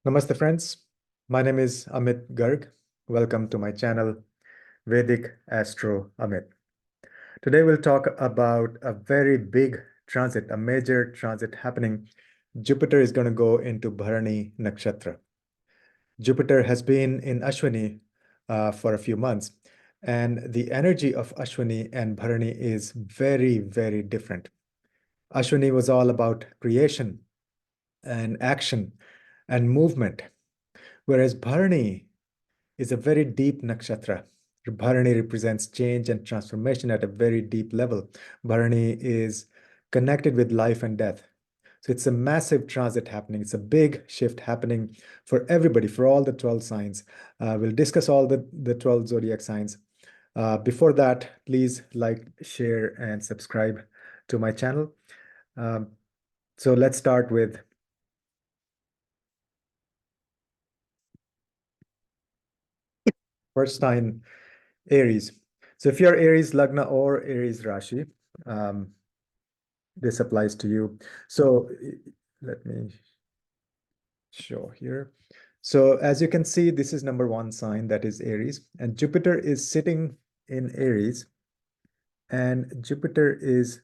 Namaste friends, my name is Amit Garg. Welcome to my channel Vedic Astro Amit. Today we'll talk about a very big transit, a major transit happening. Jupiter is going to go into Bharani Nakshatra. Jupiter has been in Ashwini for a few months, and the energy of Ashwini and Bharani is very, very different. Ashwini was all about creation and action and movement. Whereas Bharani is a very deep nakshatra. Bharani represents change and transformation at a very deep level. Bharani is connected with life and death. So it's a massive transit happening. It's a big shift happening for everybody, for all the 12 signs. We'll discuss all the 12 zodiac signs. Before that, please like, share, and subscribe to my channel. So let's start with first sign, Aries. So if you're Aries Lagna or Aries Rashi, this applies to you. So let me show here. So as you can see, this is number one sign, that is Aries, and Jupiter is sitting in Aries, and Jupiter is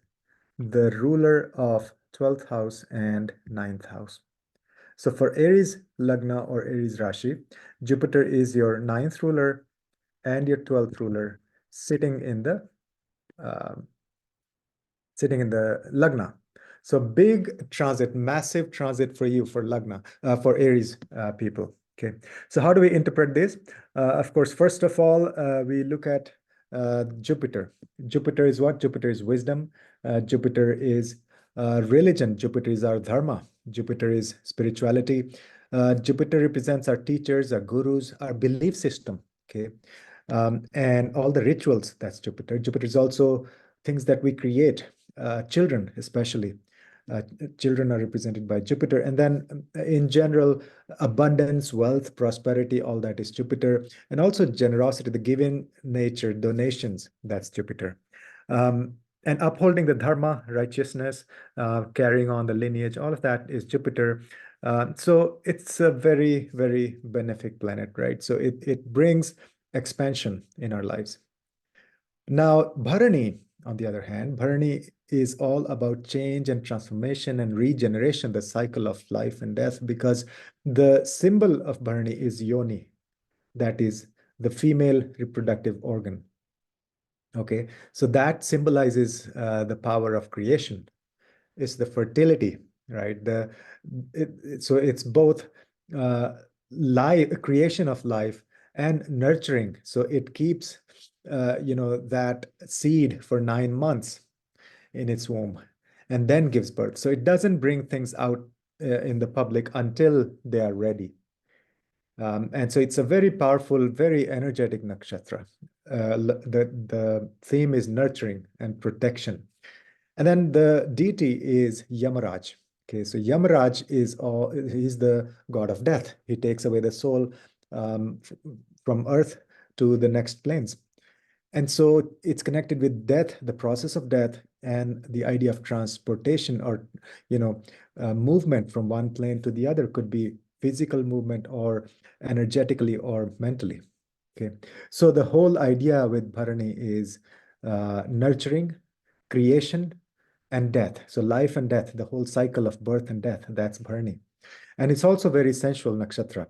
the ruler of 12th house and 9th house. So for Aries Lagna or Aries Rashi, Jupiter is your 9th ruler and your 12th ruler sitting in the Lagna. So big transit, massive transit for you, for Lagna, for Aries people. Okay. So how do we interpret this? Of course, first of all, we look at Jupiter. Jupiter is what? Jupiter is wisdom. Jupiter is religion. Jupiter is our dharma. Jupiter is spirituality. Jupiter represents our teachers, our gurus, our belief system. Okay. And all the rituals, that's Jupiter. Jupiter is also things that we create, children especially. Children are represented by Jupiter. And then in general, abundance, wealth, prosperity, all that is Jupiter. And also generosity, the giving nature, donations, that's Jupiter. And upholding the dharma, righteousness, carrying on the lineage, all of that is Jupiter. So it's a very, very benefic planet, right? So it brings expansion in our lives. Now, Bharani, on the other hand, Bharani is all about change and transformation and regeneration, the cycle of life and death, because the symbol of Bharani is yoni, that is the female reproductive organ. Okay, so that symbolizes the power of creation. It's the fertility, right? So it's both creation of life and nurturing. So it keeps that seed for 9 months in its womb and then gives birth. So it doesn't bring things out in the public until they are ready. And so it's a very powerful, very energetic nakshatra. The theme is nurturing and protection. And then the deity is Yamaraj. Okay, so Yamaraj he's the god of death. He takes away the soul from earth to the next planes. And so it's connected with death, the process of death, and the idea of transportation or, movement from one plane to the other. Could be physical movement or energetically or mentally. Okay, so the whole idea with Bharani is nurturing, creation, and death. So life and death, the whole cycle of birth and death, that's Bharani. And it's also very sensual nakshatra.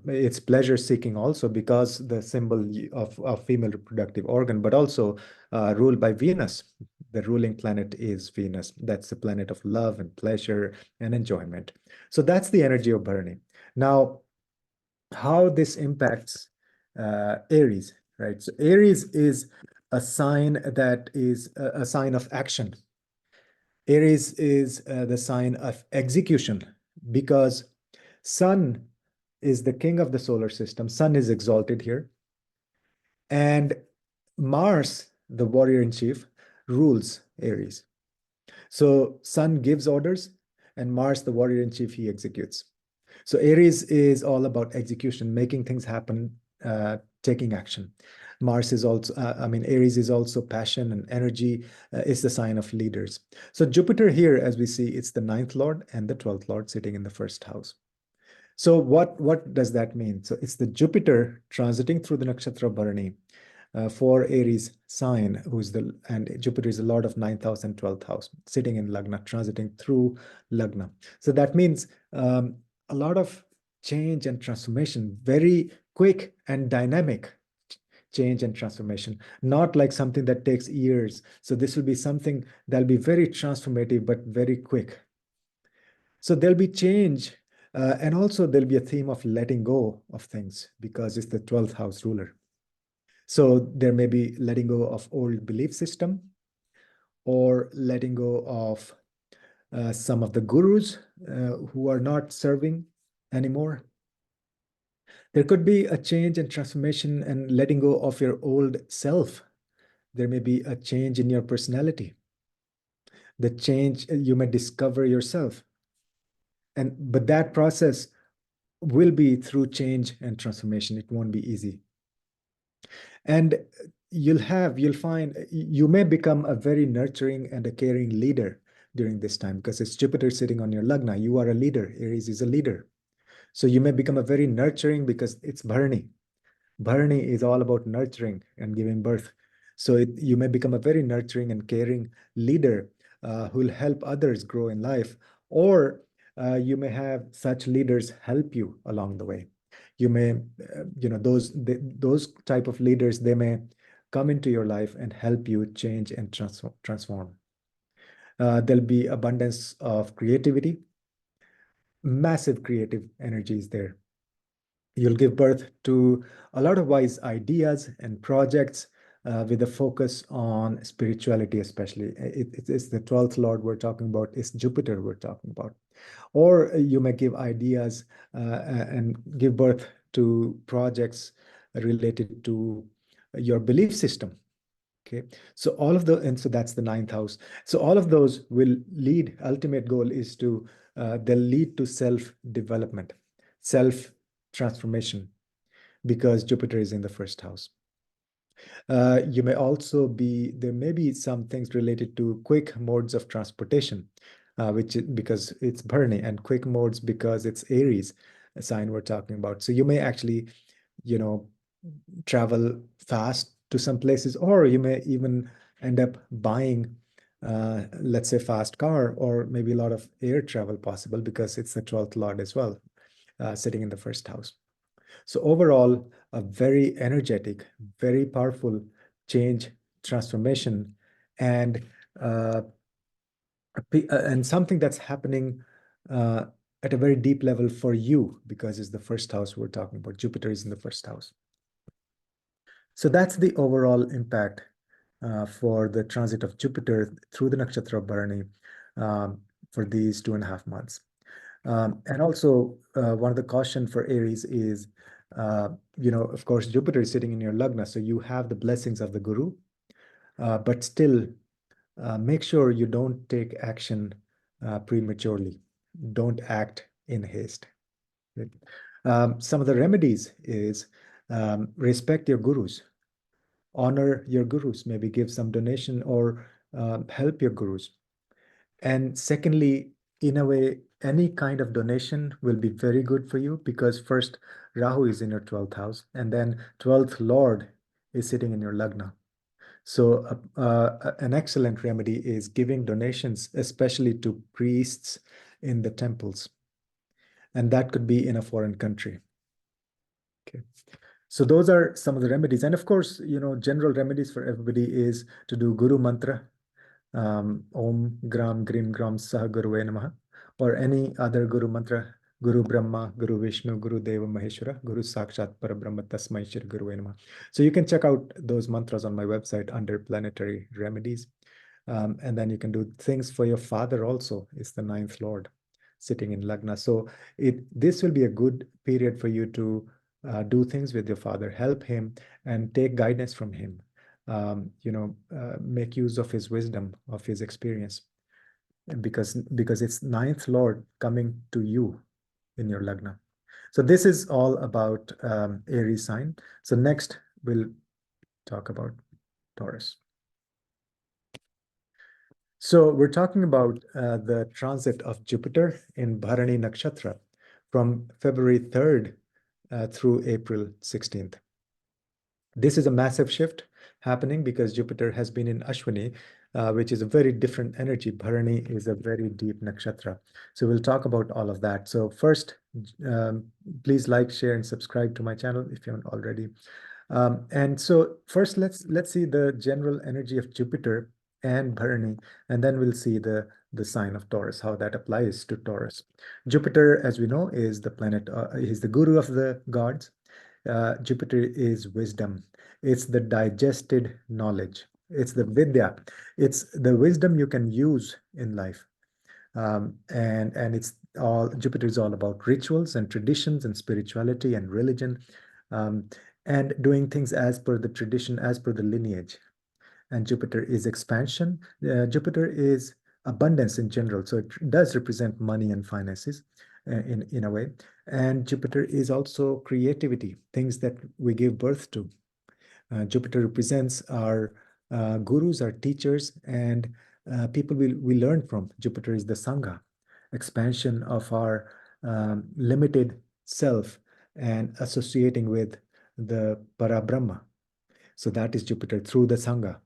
It's pleasure seeking also because the symbol of female reproductive organ, but also ruled by Venus. The ruling planet is Venus. That's the planet of love and pleasure and enjoyment. So that's the energy of Bharani. Now, how this impacts Aries, right? So Aries is a sign that is a sign of action. Aries is the sign of execution because Sun is the king of the solar system. Sun is exalted here. And Mars, the warrior in chief, rules Aries. So Sun gives orders, and Mars, the warrior in chief, he executes. So Aries is all about execution, making things happen, taking action. Mars is also, Aries is also passion and energy, is the sign of leaders. So Jupiter here, as we see, it's the 9th lord and the 12th lord sitting in the first house. So what does that mean? So it's the Jupiter transiting through the nakshatra Bharani for Aries sign, and Jupiter is the lord of 9th house and 12th house, sitting in Lagna, transiting through Lagna. So that means a lot of change and transformation, very quick and dynamic change and transformation, not like something that takes years. So this will be something that'll be very transformative, but very quick. So there'll be change, and also there'll be a theme of letting go of things because it's the 12th house ruler. So there may be letting go of old belief system or letting go of some of the gurus who are not serving anymore. There could be a change and transformation and letting go of your old self. There may be a change in your personality. The change, you may discover yourself. But that process will be through change and transformation. It won't be easy. And you'll find you may become a very nurturing and a caring leader during this time because it's Jupiter sitting on your Lagna. You are a leader. Aries is a leader. So you may become a very nurturing because it's Bharani. Bharani is all about nurturing and giving birth. So you may become a very nurturing and caring leader who will help others grow in life, or you may have such leaders help you along the way. You may, those type of leaders, they may come into your life and help you change and transform. There'll be abundance of creativity, massive creative energies there. You'll give birth to a lot of wise ideas and projects with a focus on spirituality, especially. It's the 12th Lord we're talking about, it's Jupiter we're talking about. Or you may give ideas and give birth to projects related to your belief system. Okay, so and so that's the 9th house. So all of those will lead, ultimate goal is to, they'll lead to self-development, self-transformation, because Jupiter is in the first house. You may also there may be some things related to quick modes of transportation, because it's Bharani, and quick modes because it's Aries, a sign we're talking about. So you may actually, you know, travel fast to some places, or you may even end up buying, let's say, fast car, or maybe a lot of air travel possible because it's the 12th lord as well, sitting in the first house. So overall, a very energetic, very powerful change, transformation, and uh, and something that's happening uh, at a very deep level for you because it's the first house we're talking about. Jupiter is in the first house. So that's the overall impact for the transit of Jupiter through the nakshatra of Bharani for these 2.5 months. And also, one of the caution for Aries is, of course, Jupiter is sitting in your Lagna, so you have the blessings of the Guru, but still make sure you don't take action prematurely. Don't act in haste. Right? Some of the remedies is respect your gurus, honor your gurus, maybe give some donation or help your gurus. And secondly, in a way, any kind of donation will be very good for you because first, Rahu is in your 12th house, and then 12th Lord is sitting in your Lagna. So, an excellent remedy is giving donations, especially to priests in the temples. And that could be in a foreign country. Okay. So those are some of the remedies. And of course, general remedies for everybody is to do Guru Mantra, Om Gram Grim Gram Sah Gurue Namaha, or any other Guru Mantra, Guru Brahma, Guru Vishnu, Guru Deva Maheshwara, Guru Sakshat Parabrahma Tasmai Shri Gurue Namaha. So you can check out those mantras on my website under planetary remedies. And then you can do things for your father also, is the 9th Lord sitting in Lagna. So this will be a good period for you to do things with your father, help him and take guidance from him. Make use of his wisdom, of his experience, because it's 9th Lord coming to you in your Lagna. So this is all about Aries sign. So next we'll talk about Taurus. So we're talking about the transit of Jupiter in Bharani Nakshatra from February 3rd through April 16th. This is a massive shift happening because Jupiter has been in Ashwini, which is a very different energy. Bharani is a very deep nakshatra. So we'll talk about all of that. So first, please like, share, and subscribe to my channel if you haven't already. And so first, let's see the general energy of Jupiter and Bharani, and then we'll see the sign of Taurus, how that applies to Taurus. Jupiter, as we know, is the planet. He's the guru of the gods. Jupiter is wisdom. It's the digested knowledge. It's the vidya. It's the wisdom you can use in life. And it's all Jupiter is all about rituals and traditions and spirituality and religion, um, and doing things as per the tradition, as per the lineage. And Jupiter is expansion. Jupiter is abundance in general, so it does represent money and finances in a way. And Jupiter is also creativity, things that we give birth to. Jupiter represents our gurus, our teachers, and people we learn from. Jupiter is the Sangha, expansion of our limited self and associating with the Parabrahma. So that is Jupiter through the Sangha.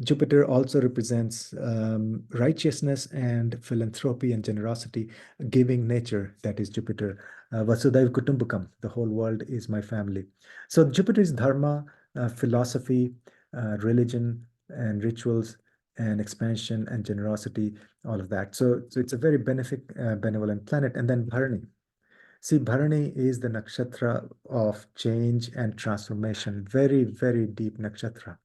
Jupiter also represents righteousness and philanthropy and generosity, giving nature. That is Jupiter. Vasudhaiv Kutumbakam, the whole world is my family. So Jupiter is dharma, philosophy, religion, and rituals, and expansion and generosity, all of that. So it's a very benevolent planet. And then Bharani. See, Bharani is the nakshatra of change and transformation. Very, very deep nakshatra.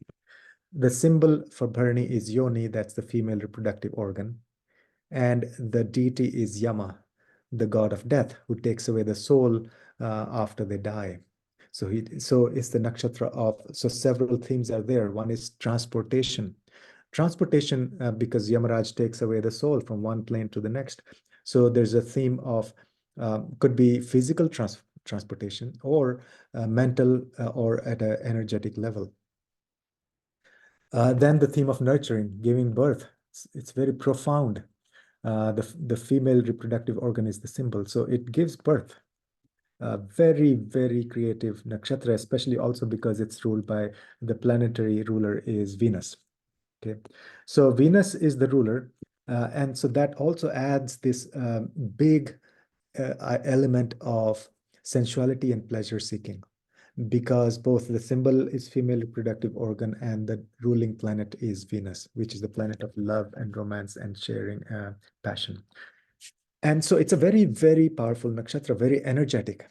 The symbol for Bharani is Yoni, that's the female reproductive organ. And the deity is Yama, the god of death, who takes away the soul after they die. So it's the nakshatra of, so several themes are there. One is transportation. Transportation, because Yamaraj takes away the soul from one plane to the next. So there's a theme of, could be physical transportation or mental or at an energetic level. Then the theme of nurturing, giving birth. It's very profound. The female reproductive organ is the symbol, so it gives birth. Very, very creative nakshatra, especially also because it's ruled by the planetary ruler is Venus. Okay, so Venus is the ruler, and so that also adds this big element of sensuality and pleasure seeking, because both the symbol is female reproductive organ and the ruling planet is Venus, which is the planet of love and romance and sharing passion. And so it's a very, very powerful nakshatra, very energetic,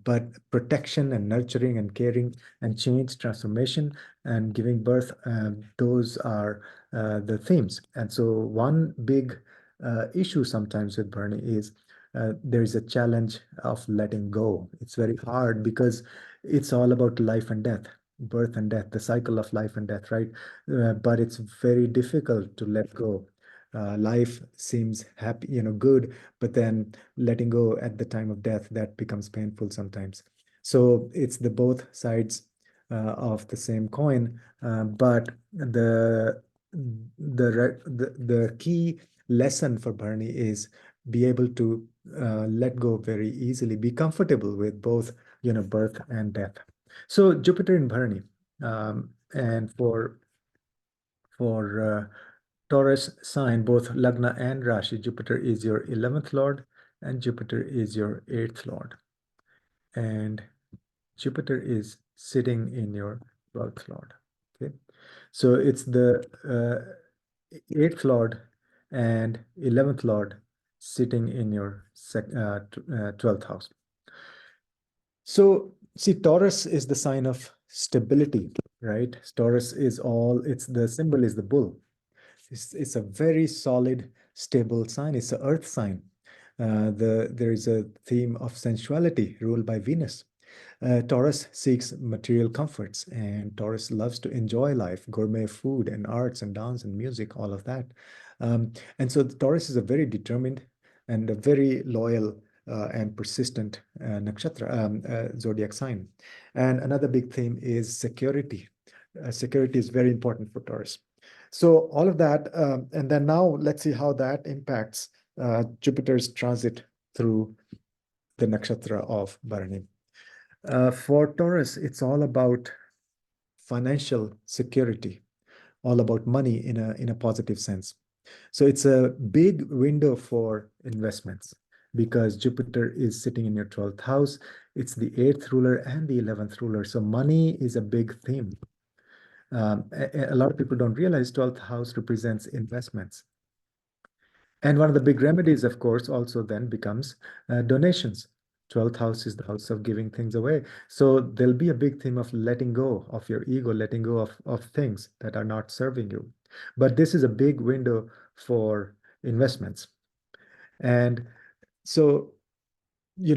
but protection and nurturing and caring and change, transformation and giving birth, those are the themes. And so one big issue sometimes with Bharani is there is a challenge of letting go. It's very hard because it's all about life and death, birth and death, the cycle of life and death, right? But it's very difficult to let go. Life seems happy, good, but then letting go at the time of death, that becomes painful sometimes. So it's the both sides of the same coin, but the key lesson for Bharani is be able to let go very easily, be comfortable with both, birth and death. So Jupiter in Bharani, and for Taurus sign, both Lagna and Rashi, Jupiter is your 11th lord and Jupiter is your 8th lord. And Jupiter is sitting in your 12th lord. Okay, so it's the 8th lord and 11th lord sitting in your 12th house. So see, Taurus is the sign of stability, right? Taurus is the symbol is the bull. It's a very solid, stable sign. It's an earth sign. There is a theme of sensuality ruled by Venus. Taurus seeks material comforts, and Taurus loves to enjoy life, gourmet food and arts and dance and music, all of that. And so Taurus is a very determined and a very loyal and persistent zodiac sign. And another big theme is security. Security is very important for Taurus. So all of that, and then now let's see how that impacts Jupiter's transit through the nakshatra of Bharani. For Taurus, it's all about financial security, all about money in a positive sense. So it's a big window for investments because Jupiter is sitting in your 12th house. It's the 8th ruler and the 11th ruler. So money is a big theme. A lot of people don't realize 12th house represents investments. And one of the big remedies, of course, also then becomes donations. 12th house is the house of giving things away. So there'll be a big theme of letting go of your ego, letting go of things that are not serving you. But this is a big window for investments. And so,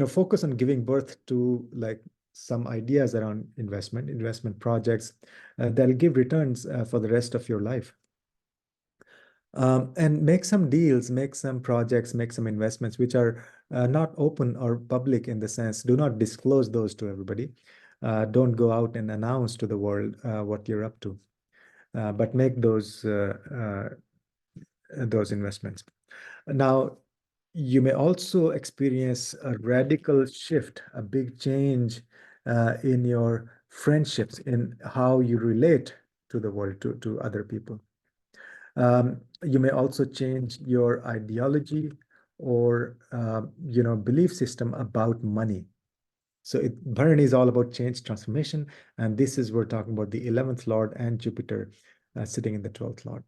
focus on giving birth to like some ideas around investment projects that'll give returns for the rest of your life. And make some deals, make some projects, make some investments which are not open or public in the sense, do not disclose those to everybody. Don't go out and announce to the world what you're up to, but make those investments. Now, you may also experience a radical shift, a big change in your friendships, in how you relate to the world, to other people. You may also change your ideology or belief system about money. So Bharani is all about change, transformation, and this is we're talking about the 11th Lord and Jupiter sitting in the 12th Lord.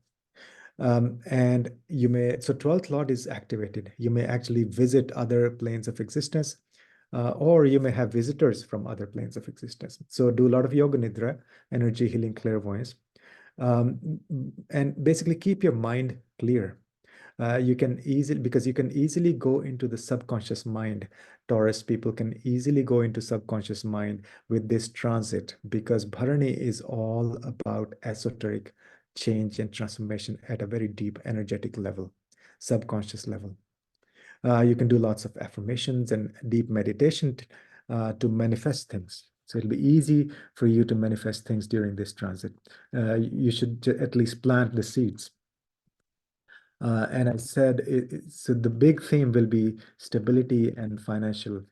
And so 12th Lord is activated. You may actually visit other planes of existence, or you may have visitors from other planes of existence. So do a lot of yoga nidra, energy healing, clairvoyance. And basically keep your mind clear. You can easily go into the subconscious mind. Taurus people can easily go into subconscious mind with this transit because Bharani is all about esoteric change and transformation at a very deep energetic level, subconscious level. You can do lots of affirmations and deep meditation to manifest things. So it'll be easy for you to manifest things during this transit. You should at least plant the seeds. And I said, so the big theme will be stability and financial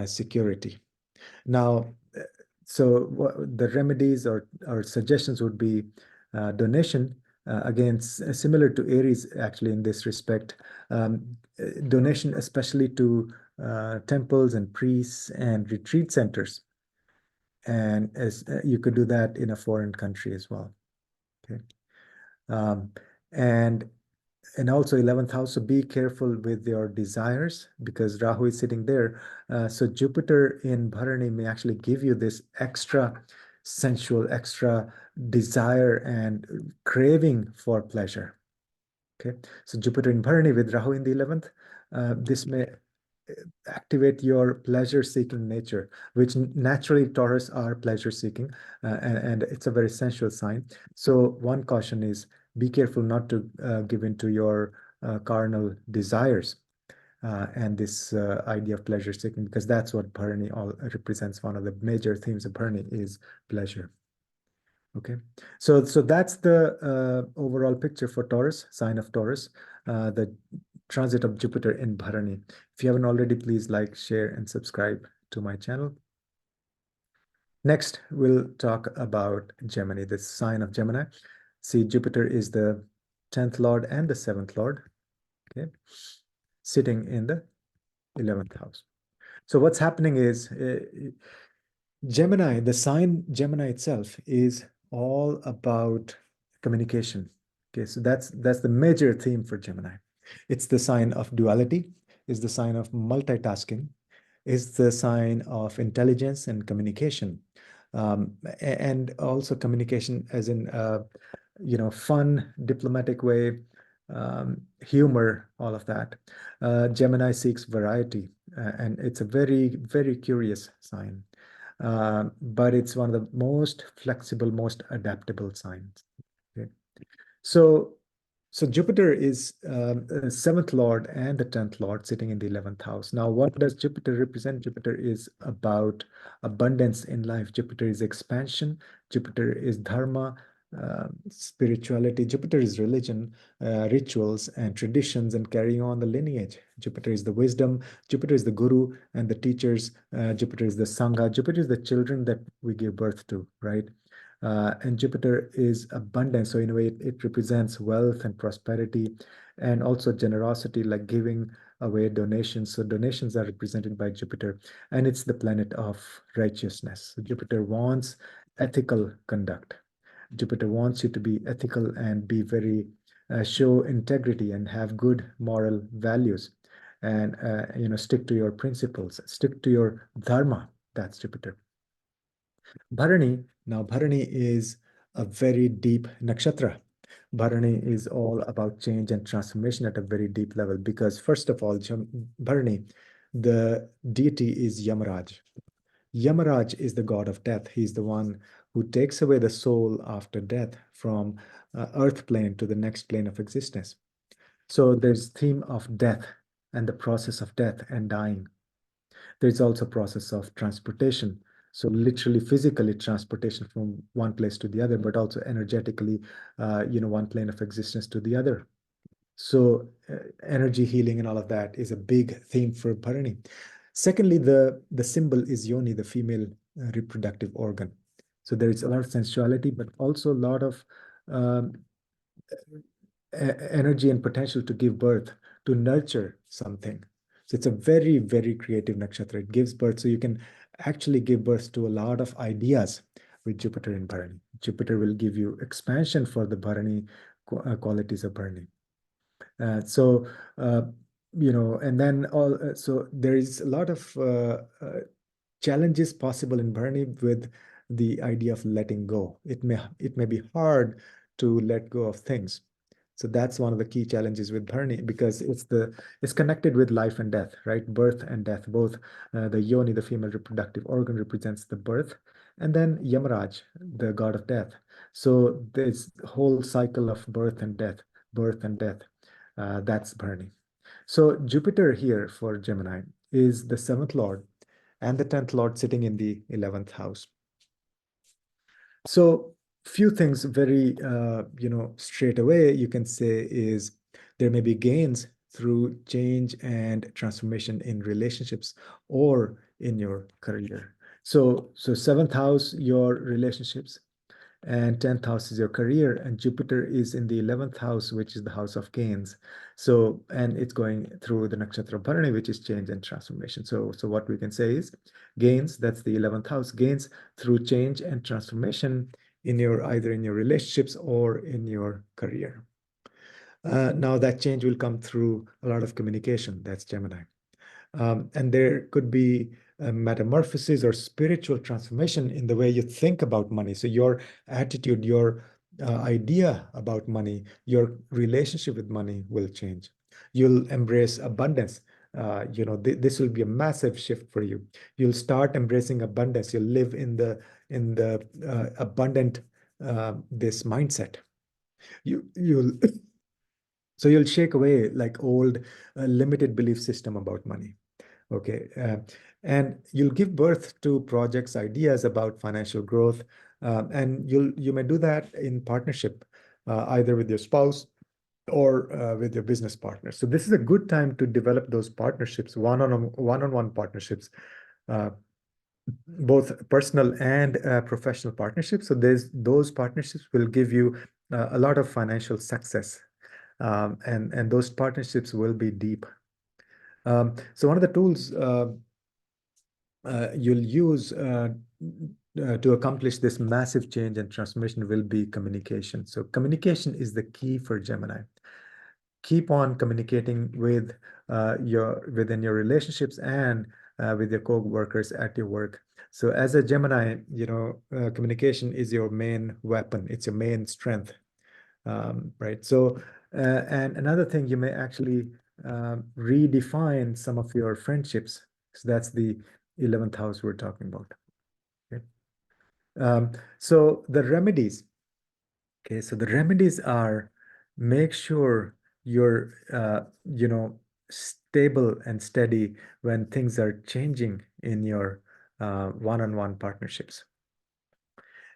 security. Now, so the remedies or suggestions would be donation. Again, similar to Aries, actually, in this respect, donation, especially to temples and priests and retreat centers. And as you could do that in a foreign country as well. Okay. Um, and also 11th house, so be careful with your desires because Rahu is sitting there. So Jupiter in Bharani may actually give you this extra sensual, extra desire and craving for pleasure. Okay, so Jupiter in Bharani with Rahu in the 11th, this may activate your pleasure-seeking nature, which naturally Taurus are pleasure-seeking, and it's a very sensual sign. So one caution is be careful not to give in to your carnal desires and this idea of pleasure-seeking, because that's what Bharani all represents. One of the major themes of Bharani is pleasure. Okay, so that's the overall picture for Taurus, sign of Taurus, the transit of Jupiter in Bharani. If you haven't already, please like, share, and subscribe to my channel. Next, we'll talk about Gemini, the sign of Gemini. See, Jupiter is the 10th Lord and the 7th Lord, okay, sitting in the 11th house. So what's happening is Gemini, the sign Gemini itself is all about communication. Okay, so that's the major theme for Gemini. It's the sign of duality, is the sign of multitasking, is the sign of intelligence and communication, and also communication as in fun, diplomatic way, humor, all of that. Gemini seeks variety, and it's a very, very curious sign. But it's one of the most flexible, most adaptable signs. Okay. So Jupiter is the 7th Lord and the 10th Lord sitting in the 11th house. Now, what does Jupiter represent? Jupiter is about abundance in life. Jupiter is expansion. Jupiter is dharma. spirituality. Jupiter is religion, rituals, and traditions, and carrying on the lineage. Jupiter is the wisdom. Jupiter is the guru and the teachers. Jupiter is the sangha. Jupiter is the children that we give birth to, right? And Jupiter is abundance. So in a way, it represents wealth and prosperity, and also generosity, like giving away donations. So donations are represented by Jupiter, and it's the planet of righteousness. So Jupiter wants ethical conduct. Jupiter wants you to be ethical and be very show integrity and have good moral values, and stick to your principles, stick to your dharma. That's Jupiter. Bharani, now Bharani is a very deep nakshatra. Bharani is all about change and transformation at a very deep level because, first of all, Bharani, the deity is Yamaraj. Yamaraj is the god of death. He's the one who takes away the soul after death from earth plane to the next plane of existence. So there's theme of death and the process of death and dying. There's also process of transportation. So literally, physically transportation from one place to the other, but also energetically, one plane of existence to the other. So energy healing and all of that is a big theme for Bharani. Secondly, the symbol is yoni, the female reproductive organ. So there is a lot of sensuality, but also a lot of um, energy and potential to give birth, to nurture something. So it's a very, very creative nakshatra. It gives birth, so you can actually give birth to a lot of ideas with Jupiter in Bharani. Jupiter will give you expansion for the Bharani qualities of Bharani. So and then so there is a lot of challenges possible in Bharani with the idea of letting go. It may be hard to let go of things. So that's one of the key challenges with Bharani because it's connected with life and death, right? Birth and death, both. The yoni, the female reproductive organ, represents the birth, and then Yamaraj, the god of death. So this whole cycle of birth and death, birth and death. That's Bharani. So Jupiter here for Gemini is the seventh lord and the 10th lord sitting in the 11th house. So few things very, straight away you can say is there may be gains through change and transformation in relationships or in your career. So seventh house, your relationships, and 10th house is your career, and Jupiter is in the 11th house, which is the house of gains. So, and it's going through the nakshatra Bharani, which is change and transformation. So what we can say is gains, that's the 11th house, gains through change and transformation in your either in your relationships or in your career. Now that change will come through a lot of communication. That's Gemini. And there could be a metamorphosis or spiritual transformation in the way you think about money. So your attitude, your idea about money, your relationship with money will change. You'll embrace abundance. This will be a massive shift for you. You'll start embracing abundance. You'll live in the abundant this mindset. You'll so you'll shake away like old limited belief system about money. Okay. And you'll give birth to projects, ideas about financial growth. And you may do that in partnership, either with your spouse or with your business partner. So this is a good time to develop those partnerships, one-on-one partnerships, uh, both personal and professional partnerships. So those partnerships will give you a lot of financial success. And those partnerships will be deep. So one of the tools you'll use to accomplish this massive change and transformation will be communication. So communication is the key for Gemini. Keep on communicating with within your relationships and with your co-workers at your work. So as a Gemini, communication is your main weapon. It's your main strength, right? So, and another thing, you may actually redefine some of your friendships. So that's the 11th house we're talking about. Okay. So the remedies. Okay, so the remedies are make sure you're stable and steady when things are changing in your one-on-one partnerships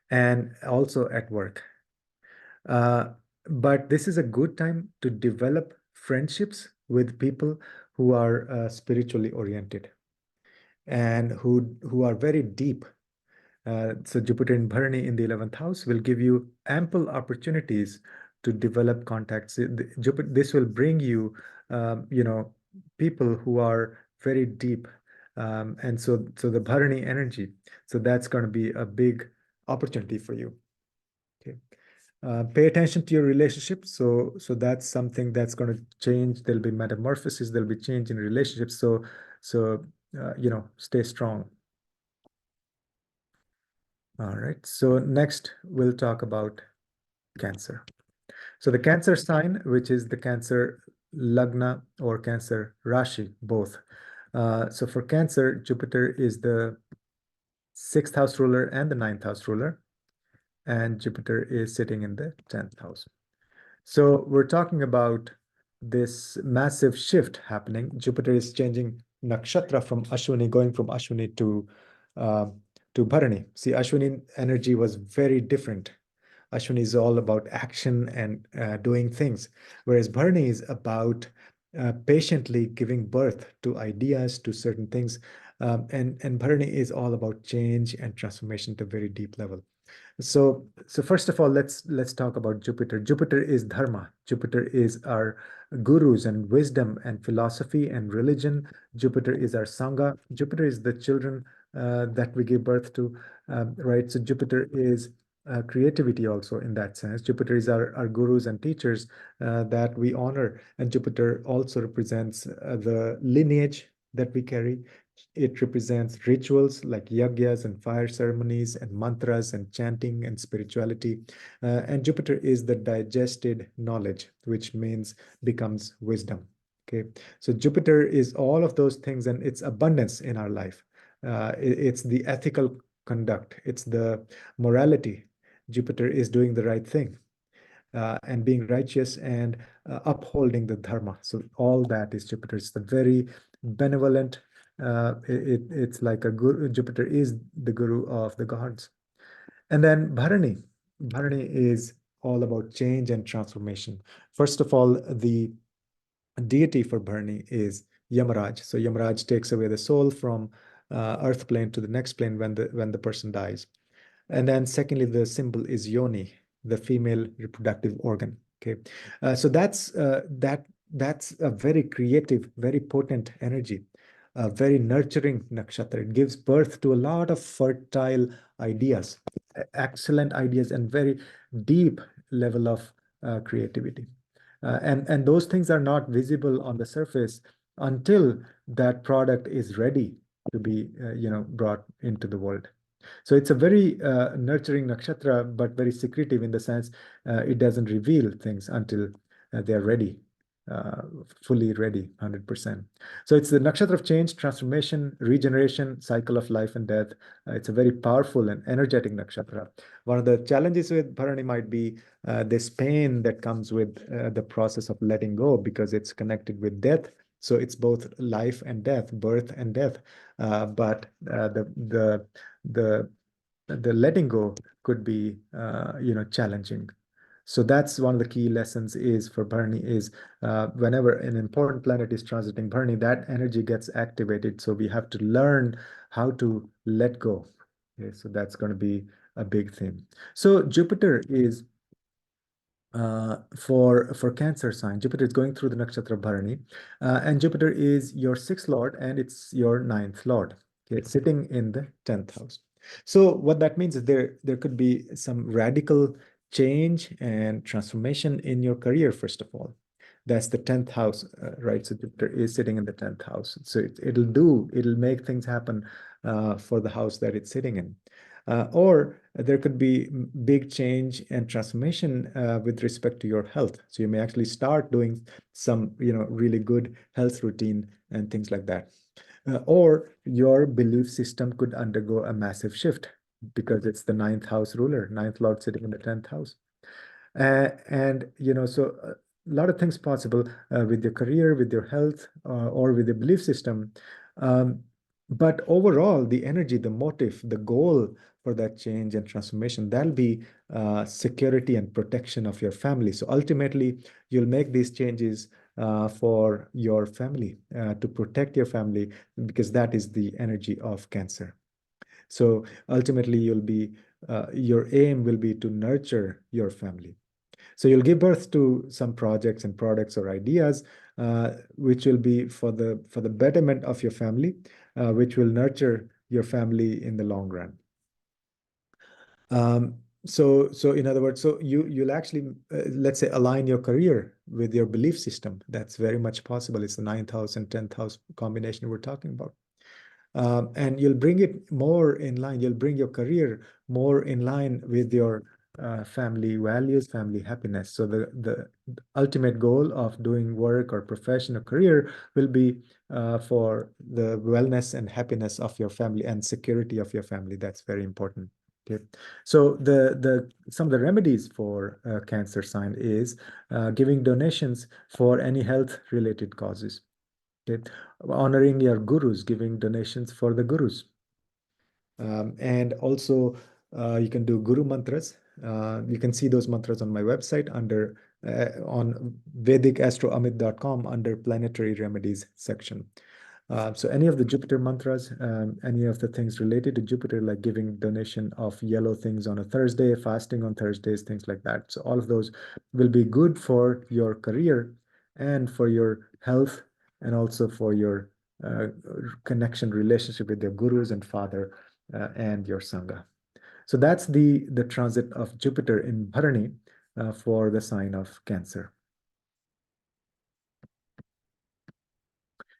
and also at work. Uh, but this is a good time to develop friendships with people who are spiritually oriented and who are very deep. So Jupiter in Bharani in the 11th house will give you ample opportunities to develop contacts. This will bring you, you know, people who are very deep. And so the Bharani energy, so that's going to be a big opportunity for you. Okay. Pay attention to your relationship. So that's something that's going to change. There'll be metamorphosis. There'll be change in relationships. So stay strong. All right. So next we'll talk about Cancer. So the Cancer sign, which is the Cancer Lagna or Cancer Rashi, both. So for Cancer, Jupiter is the sixth house ruler and the ninth house ruler, and Jupiter is sitting in the 10th house. So we're talking about this massive shift happening. Jupiter is changing nakshatra from Ashwini, going from Ashwini uh, to Bharani. See, Ashwini energy was very different. Ashwini is all about action and doing things, whereas Bharani is about patiently giving birth to ideas, to certain things. And Bharani is all about change and transformation to a very deep level. So first of all, let's talk about Jupiter. Jupiter is dharma. Jupiter is our gurus and wisdom and philosophy and religion. Jupiter is our sangha. Jupiter is the children that we give birth to, right? So Jupiter is creativity also in that sense. Jupiter is our gurus and teachers that we honor, and Jupiter also represents the lineage that we carry. It represents rituals like yagyas and fire ceremonies and mantras and chanting and spirituality. And Jupiter is the digested knowledge, which means becomes wisdom. Okay, so Jupiter is all of those things, and it's abundance in our life. It's the ethical conduct, it's the morality. Jupiter is doing the right thing and being righteous and upholding the dharma. So all that is Jupiter. It's the very benevolent. It's like a guru. Jupiter is the guru of the gods. And then Bharani. Bharani is all about change and transformation. First of all, the deity for Bharani is Yamaraj. So Yamaraj takes away the soul from earth plane to the next plane when the person dies. And then secondly, the symbol is yoni, the female reproductive organ. Okay, so that's a very creative, very potent energy, a very nurturing nakshatra. It gives birth to a lot of fertile ideas, excellent ideas, and very deep level of creativity. And those things are not visible on the surface until that product is ready to be brought into the world. So it's a very nurturing nakshatra, but very secretive in the sense it doesn't reveal things until they are ready, uh, fully ready, 100%. So it's the nakshatra of change, transformation, regeneration, cycle of life and death. It's a very powerful and energetic nakshatra. One of the challenges with Bharani might be this pain that comes with the process of letting go because it's connected with death. So it's both life and death, birth and death. But the the letting go could be challenging. So that's one of the key lessons is for Bharani is whenever an important planet is transiting Bharani, that energy gets activated. So we have to learn how to let go. Okay, so that's going to be a big theme. So Jupiter is for Cancer sign. Jupiter is going through the nakshatra Bharani, and Jupiter is your sixth lord and it's your ninth lord. Okay, it's sitting in the 10th house. So what that means is there could be some radical change and transformation in your career, first of all. That's the 10th house, right? So Jupiter is sitting in the 10th house. So it'll make things happen for the house that it's sitting in. Or there could be big change and transformation with respect to your health. So you may actually start doing some, really good health routine and things like that. Or your belief system could undergo a massive shift because it's the ninth house ruler, ninth lord sitting in the 10th house. So a lot of things possible with your career, with your health, or with your belief system. Um, But overall, the energy, the motive, the goal for that change and transformation, that'll be security and protection of your family. So ultimately, you'll make these changes for your family, to protect your family, because that is the energy of Cancer. So ultimately, your aim will be to nurture your family. So you'll give birth to some projects and products or ideas, which will be for the betterment of your family, which will nurture your family in the long run. So in other words, so you'll actually, let's say, align your career with your belief system. That's very much possible. It's the ninth house and 10th house combination we're talking about. And you'll bring it more in line. You'll bring your career more in line with your family values, family happiness. So the ultimate goal of doing work or profession or career will be for the wellness and happiness of your family and security of your family. That's very important. Okay. So the some of the remedies for Cancer sign is giving donations for any health related causes. Okay. Honoring your gurus, giving donations for the gurus. And also, you can do guru mantras. You can see those mantras on my website under on VedicAstroAmit.com under planetary remedies section. So any of the Jupiter mantras, any of the things related to Jupiter, like giving donation of yellow things on a Thursday, fasting on Thursdays, things like that. So all of those will be good for your career and for your health and also for your uh, connection, relationship with your gurus and father and your Sangha. So that's the transit of Jupiter in Bharani for the sign of Cancer.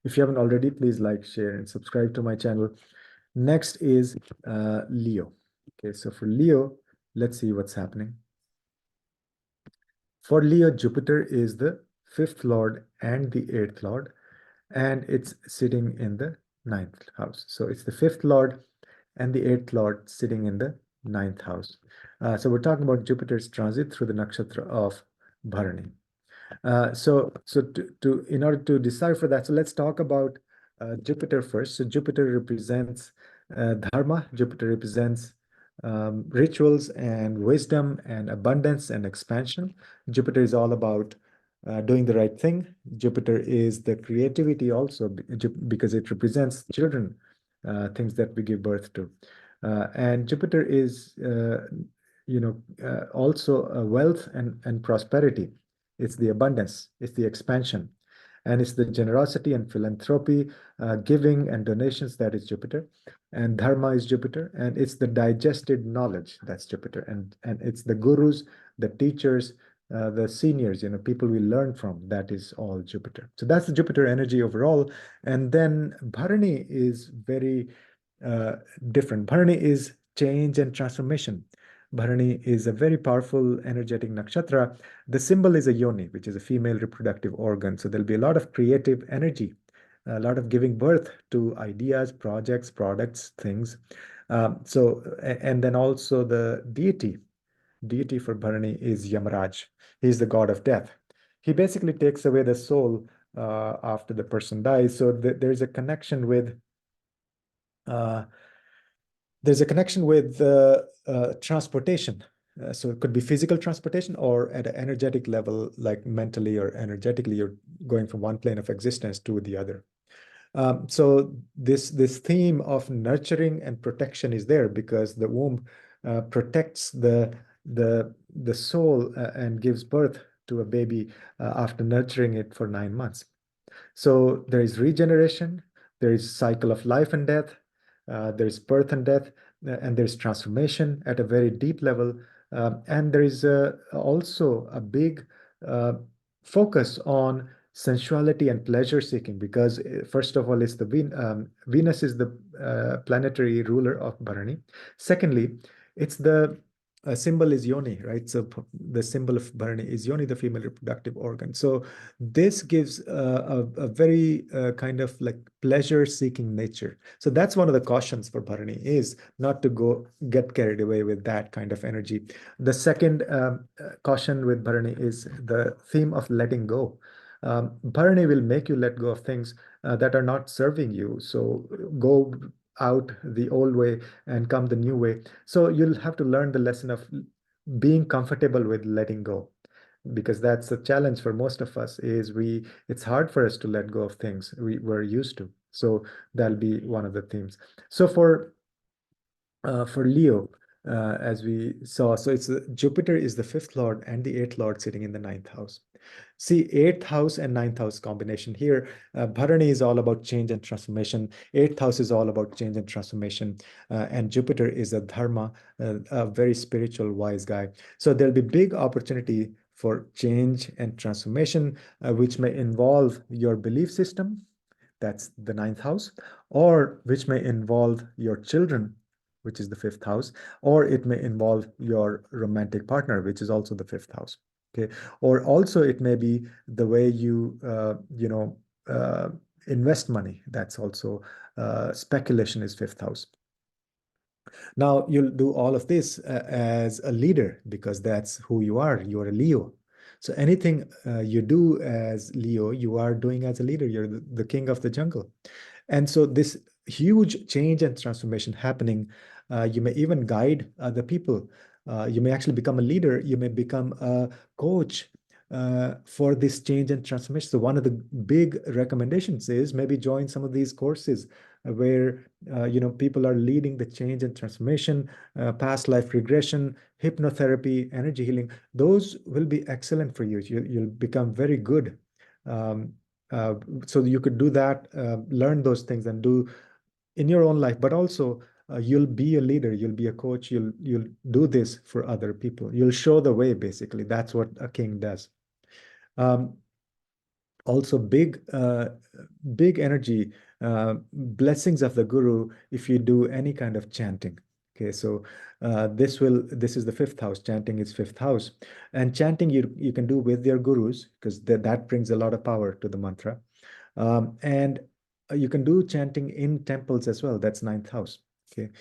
If you haven't already, please like, share, and subscribe to my channel. Next is Leo. Okay, so for Leo, let's see what's happening. For Leo, Jupiter is the fifth lord and the eighth lord, and it's sitting in the ninth house. So it's the fifth lord and the eighth lord sitting in the ninth house. So we're talking about Jupiter's transit through the nakshatra of Bharani. So in order to decipher that, so let's talk about Jupiter first. So Jupiter represents dharma. Jupiter represents rituals and wisdom and abundance and expansion. Jupiter is all about doing the right thing. Jupiter is the creativity also because it represents children, things that we give birth to. And Jupiter is, also wealth and prosperity. It's the abundance, it's the expansion, and it's the generosity and philanthropy, giving and donations. That is Jupiter. And dharma is Jupiter, and it's the digested knowledge. That's Jupiter. And it's the gurus, the teachers, the seniors, people we learn from. That is all Jupiter. So that's the Jupiter energy overall. And then Bharani is very uh, different. Bharani is change and transformation. Bharani is a very powerful, energetic nakshatra. The symbol is a yoni, which is a female reproductive organ. So there'll be a lot of creative energy, a lot of giving birth to ideas, projects, products, things. And then also the deity for Bharani is Yamaraj. He's the god of death. He basically takes away the soul after the person dies. So there's a connection with uh, transportation. So it could be physical transportation or at an energetic level, like mentally or energetically, you're going from one plane of existence to the other. So this theme of nurturing and protection is there because the womb protects the soul and gives birth to a baby after nurturing it for 9 months. So there is regeneration, there is cycle of life and death, there is birth and death, and there's transformation at a very deep level. And there is also a big uh, focus on sensuality and pleasure seeking because first of all, it's the Venus is the planetary ruler of Bharani. Secondly, it's the symbol is yoni, right? So the symbol of Bharani is yoni, the female reproductive organ. So this gives a very kind of like pleasure-seeking nature. So that's one of the cautions for Bharani is not to go get carried away with that kind of energy. The second caution with Bharani is the theme of letting go. Bharani will make you let go of things that are not serving you. So go out the old way and come the new way. So you'll have to learn the lesson of being comfortable with letting go, because that's a challenge for most of us. Is we It's hard for us to let go of things we were used to. So that'll be one of the themes. So for Leo, as we saw, so it's Jupiter is the fifth lord and the eighth lord sitting in the ninth house. See, eighth house and ninth house combination here. Bharani is all about change and transformation. Eighth house is all about change and transformation. And Jupiter is a dharma, a very spiritual, wise guy. So there'll be big opportunity for change and transformation, which may involve your belief system, that's the ninth house, or which may involve your children, which is the fifth house, or it may involve your romantic partner, which is also the fifth house. Okay, or also it may be the way you uh, invest money. That's also speculation is fifth house. Now you'll do all of this as a leader because that's who you are. You're a Leo. So anything you do as Leo, you are doing as a leader. You're the king of the jungle. And so this huge change and transformation happening, you may even guide other people. You may actually become a leader. You may become a coach for this change and transformation. So one of the big recommendations is maybe join some of these courses where people are leading the change and transformation, past life regression, hypnotherapy, energy healing. Those will be excellent for you. You'll become very good. Um, uh, so you could do that, learn those things and do in your own life, but also you'll be a leader, you'll be a coach, you'll do this for other people. You'll show the way, basically. That's what a king does. Um, Also big energy, blessings of the guru if you do any kind of chanting. Okay, so this is the fifth house. Chanting is fifth house, and chanting you can do with your gurus because that brings a lot of power to the mantra. And you can do chanting in temples as well. That's ninth house. Okay.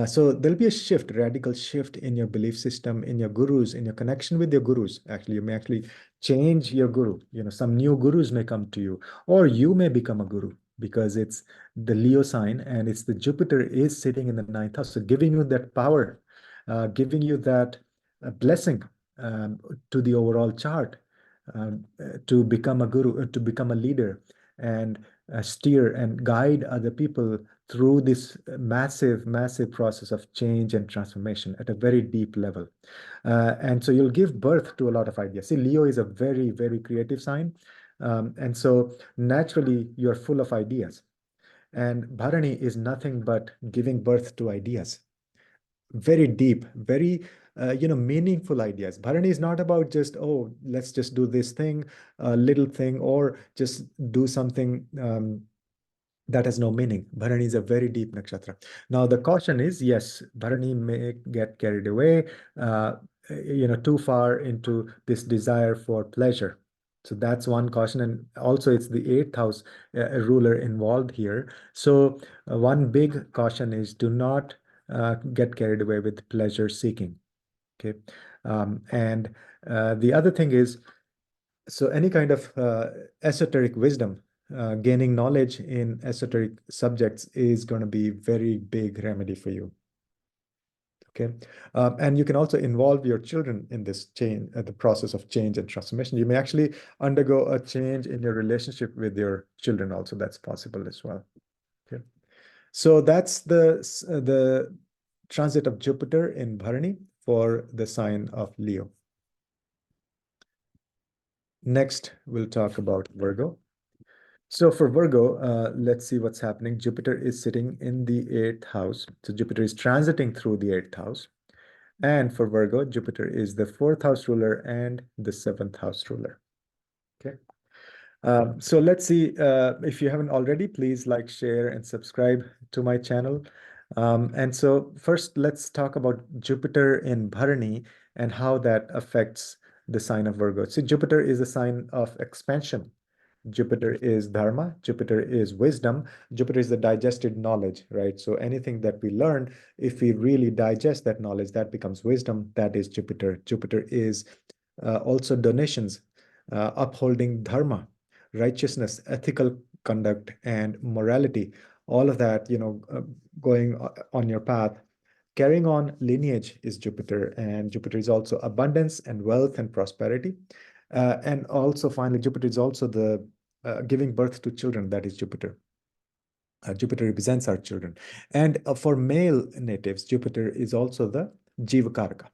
So there'll be a shift, radical shift in your belief system, in your gurus, in your connection with your gurus. Actually, you may actually change your guru. Some new gurus may come to you, or you may become a guru because it's the Leo sign and it's the Jupiter is sitting in the ninth house. So giving you that power, giving you that blessing to the overall chart to become a guru, to become a leader and steer and guide other people through this massive, massive process of change and transformation at a very deep level. And so you'll give birth to a lot of ideas. See, Leo is a very, very creative sign. And so naturally, you're full of ideas. And Bharani is nothing but giving birth to ideas, very deep, very meaningful ideas. Bharani is not about just, oh, let's just do this thing, a little thing, or just do something that has no meaning. Bharani is a very deep nakshatra. Now the caution is, yes, Bharani may get carried away, too far into this desire for pleasure. So that's one caution, and also it's the eighth house ruler involved here. So one big caution is do not get carried away with pleasure seeking. Okay, and the other thing is, so any kind of esoteric wisdom, gaining knowledge in esoteric subjects is going to be very big remedy for you. Okay, and you can also involve your children in this change, the process of change and transformation. You may actually undergo a change in your relationship with your children also. That's possible as well. Okay, so that's the transit of Jupiter in Bharani for the sign of Leo. Next, we'll talk about Virgo. So for Virgo, let's see what's happening. Jupiter is sitting in the eighth house. So Jupiter is transiting through the eighth house. And for Virgo, Jupiter is the fourth house ruler and the seventh house ruler. Okay. So let's see, if you haven't already, please like, share, and subscribe to my channel. And so first, let's talk about Jupiter in Bharani and how that affects the sign of Virgo. So Jupiter is a sign of expansion. Jupiter is dharma, Jupiter is wisdom, Jupiter is the digested knowledge, right? So anything that we learn, if we really digest that knowledge, that becomes wisdom. That is Jupiter. Jupiter is also donations, upholding dharma. righteousness, ethical conduct, and morality, all of that, going on your path. Carrying on lineage is Jupiter, and Jupiter is also abundance and wealth and prosperity. And also, finally, Jupiter is also the giving birth to children. That is Jupiter. Jupiter represents our children. And for male natives, Jupiter is also the Jivakaraka.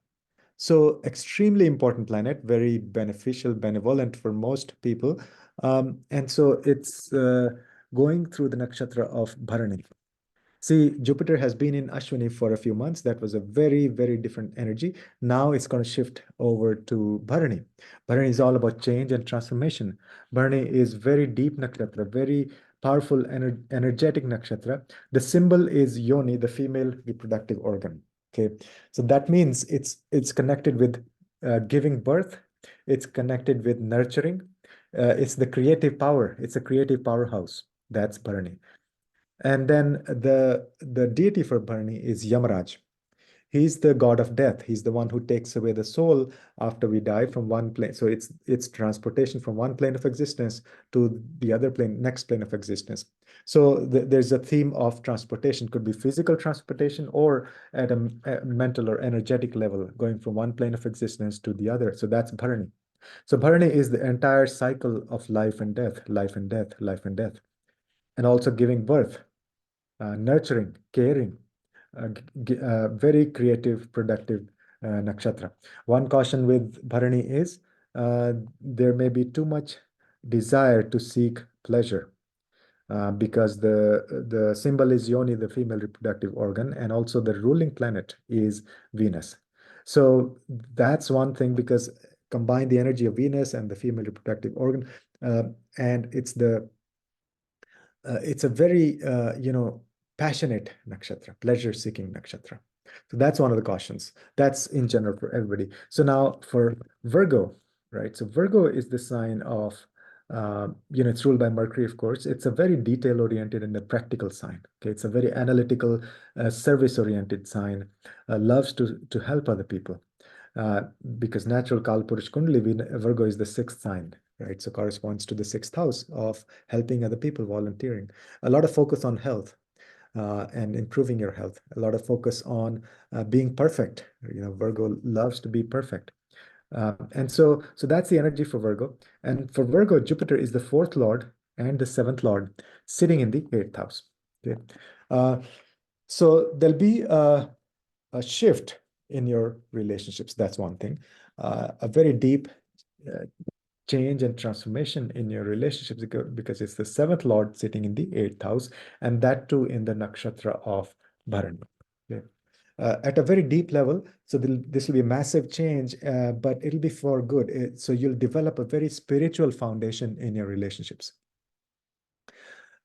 So, extremely important planet, very beneficial, benevolent for most people. And so it's going through the nakshatra of Bharani. See, Jupiter has been in Ashwini for a few months. That was a very, very different energy. Now it's going to shift over to Bharani. Bharani is all about change and transformation. Bharani is very deep nakshatra, very powerful, energetic nakshatra. The symbol is Yoni, the female reproductive organ. Okay, so that means it's connected with giving birth. It's connected with nurturing. It's the creative power. It's a creative powerhouse. That's Bharani. And then the deity for Bharani is Yamaraj. He's the god of death. He's the one who takes away the soul after we die from one plane. So it's transportation from one plane of existence to the other plane, next plane of existence. So there's a theme of transportation. Could be physical transportation or at a mental or energetic level, going from one plane of existence to the other. So that's Bharani. So Bharani is the entire cycle of life and death, life and death, life and death, and also giving birth, nurturing, caring, very creative, productive nakshatra. One caution with Bharani is there may be too much desire to seek pleasure because the symbol is Yoni, the female reproductive organ, and also the ruling planet is Venus. So that's one thing, because combine the energy of Venus and the female reproductive organ, uh, and it's a very passionate nakshatra, pleasure-seeking nakshatra. So that's one of the cautions. That's in general for everybody. So now for Virgo, right? So Virgo is the sign of, it's ruled by Mercury, of course. It's a very detail-oriented and a practical sign. Okay, it's a very analytical, service-oriented sign. Loves to help other people. Uh, because natural Kalpurush Kundali, Virgo is the sixth sign, right? So corresponds to the sixth house of helping other people, volunteering. A lot of focus on health and improving your health. A lot of focus on being perfect. Virgo loves to be perfect. And so that's the energy for Virgo. And for Virgo, Jupiter is the fourth lord and the seventh lord sitting in the eighth house. Okay. Uh, so there'll be a shift in your relationships. That's one thing. A very deep uh, change and transformation in your relationships, because it's the seventh lord sitting in the eighth house, and that too in the nakshatra of Bharani. Okay. At a very deep level, so this will be a massive change, but it'll be for good. So you'll develop a very spiritual foundation in your relationships.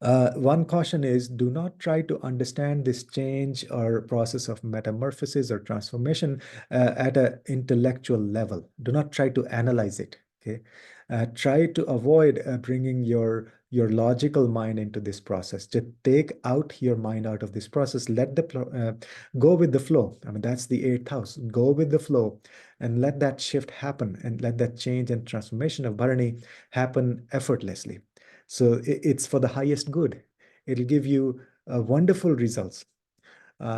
One caution is, do not try to understand this change or process of metamorphosis or transformation at an intellectual level. Do not try to analyze it. Okay, try to avoid bringing your logical mind into this process. Just take out your mind out of this process. Let go with the flow. I mean, that's the eighth house. Go with the flow, and let that shift happen, and let that change and transformation of Bharani happen effortlessly. So it's for the highest good. It'll give you wonderful results.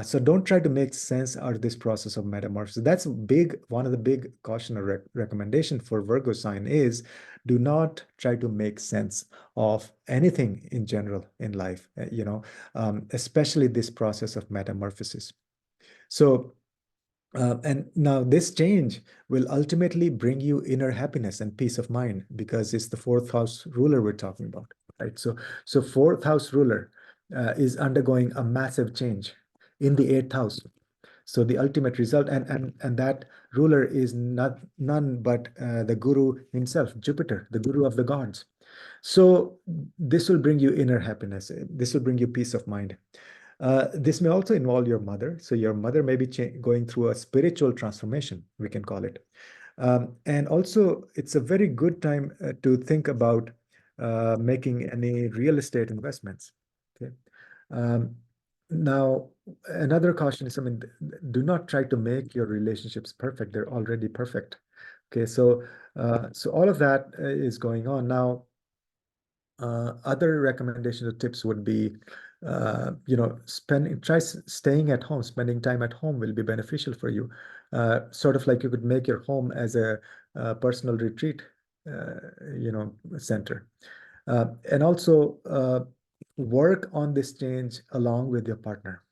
So don't try to make sense out of this process of metamorphosis. That's big. One of the big caution or recommendation for Virgo sign is, do not try to make sense of anything in general in life, especially this process of metamorphosis. So and now this change will ultimately bring you inner happiness and peace of mind, because it's the fourth house ruler we're talking about, right? So fourth house ruler is undergoing a massive change in the eighth house. So the ultimate result, and that ruler is none but the guru himself, Jupiter, the guru of the gods. So this will bring you inner happiness. This will bring you peace of mind. This may also involve your mother. So your mother may be going through a spiritual transformation, we can call it. And also, it's a very good time to think about making any real estate investments. Okay. Um, Now, another caution is, I mean, do not try to make your relationships perfect. They're already perfect. Okay, so all of that is going on now. Other recommendations or tips would be, staying at home, spending time at home will be beneficial for you. Sort of like you could make your home as a personal retreat, uh, center. And also work on this change along with your partner.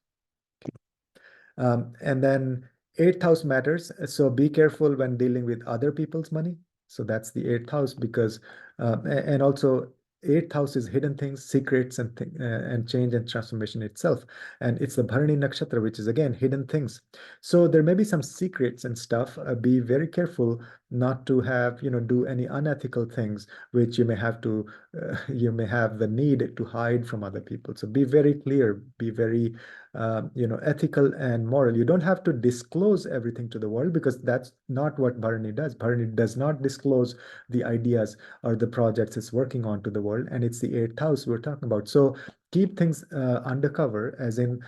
And then eighth house matters. So be careful when dealing with other people's money. So that's the eighth house because, and also eighth house is hidden things, secrets, and change and transformation itself. And it's the Bharani Nakshatra, which is again hidden things. So there may be some secrets and stuff. Be very careful not to have, do any unethical things, which you may have the need to hide from other people. So be very clear, be very ethical and moral. You don't have to disclose everything to the world because that's not what Bharani does. Bharani does not disclose the ideas or the projects it's working on to the world, and it's the eighth house we're talking about. So keep things undercover, as in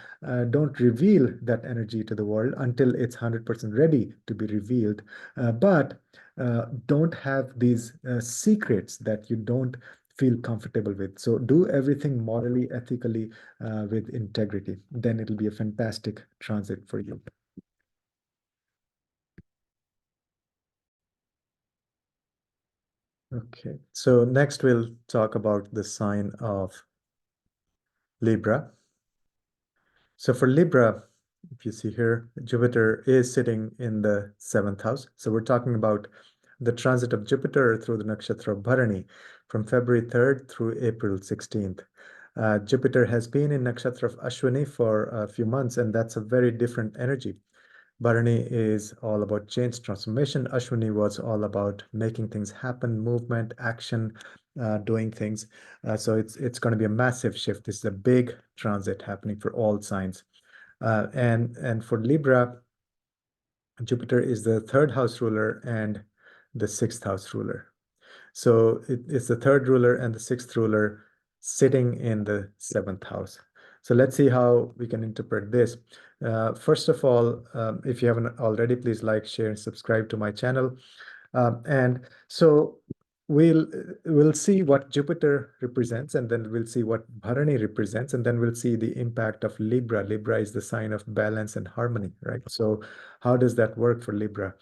don't reveal that energy to the world until it's 100% ready to be revealed. But don't have these secrets that you don't feel comfortable with. So do everything morally, ethically, with integrity. Then it'll be a fantastic transit for you. Okay, so next we'll talk about the sign of Libra. So for Libra, if you see here, Jupiter is sitting in the seventh house. So we're talking about the transit of Jupiter through the nakshatra of Bharani from February 3rd through April 16th. Jupiter has been in nakshatra of Ashwini for a few months, and that's a very different energy. Bharani is all about change, transformation. Ashwini was all about making things happen, movement, action, doing things. So it's going to be a massive shift. This is a big transit happening for all signs. And for Libra, Jupiter is the third house ruler and the sixth house ruler. So it's the third ruler and the sixth ruler sitting in the seventh house. So let's see how we can interpret this. First of all, if you haven't already, please like, share, and subscribe to my channel. And so we'll see what Jupiter represents, and then we'll see what Bharani represents, and then we'll see the impact of Libra. Libra is the sign of balance and harmony, right? So how does that work for Libra?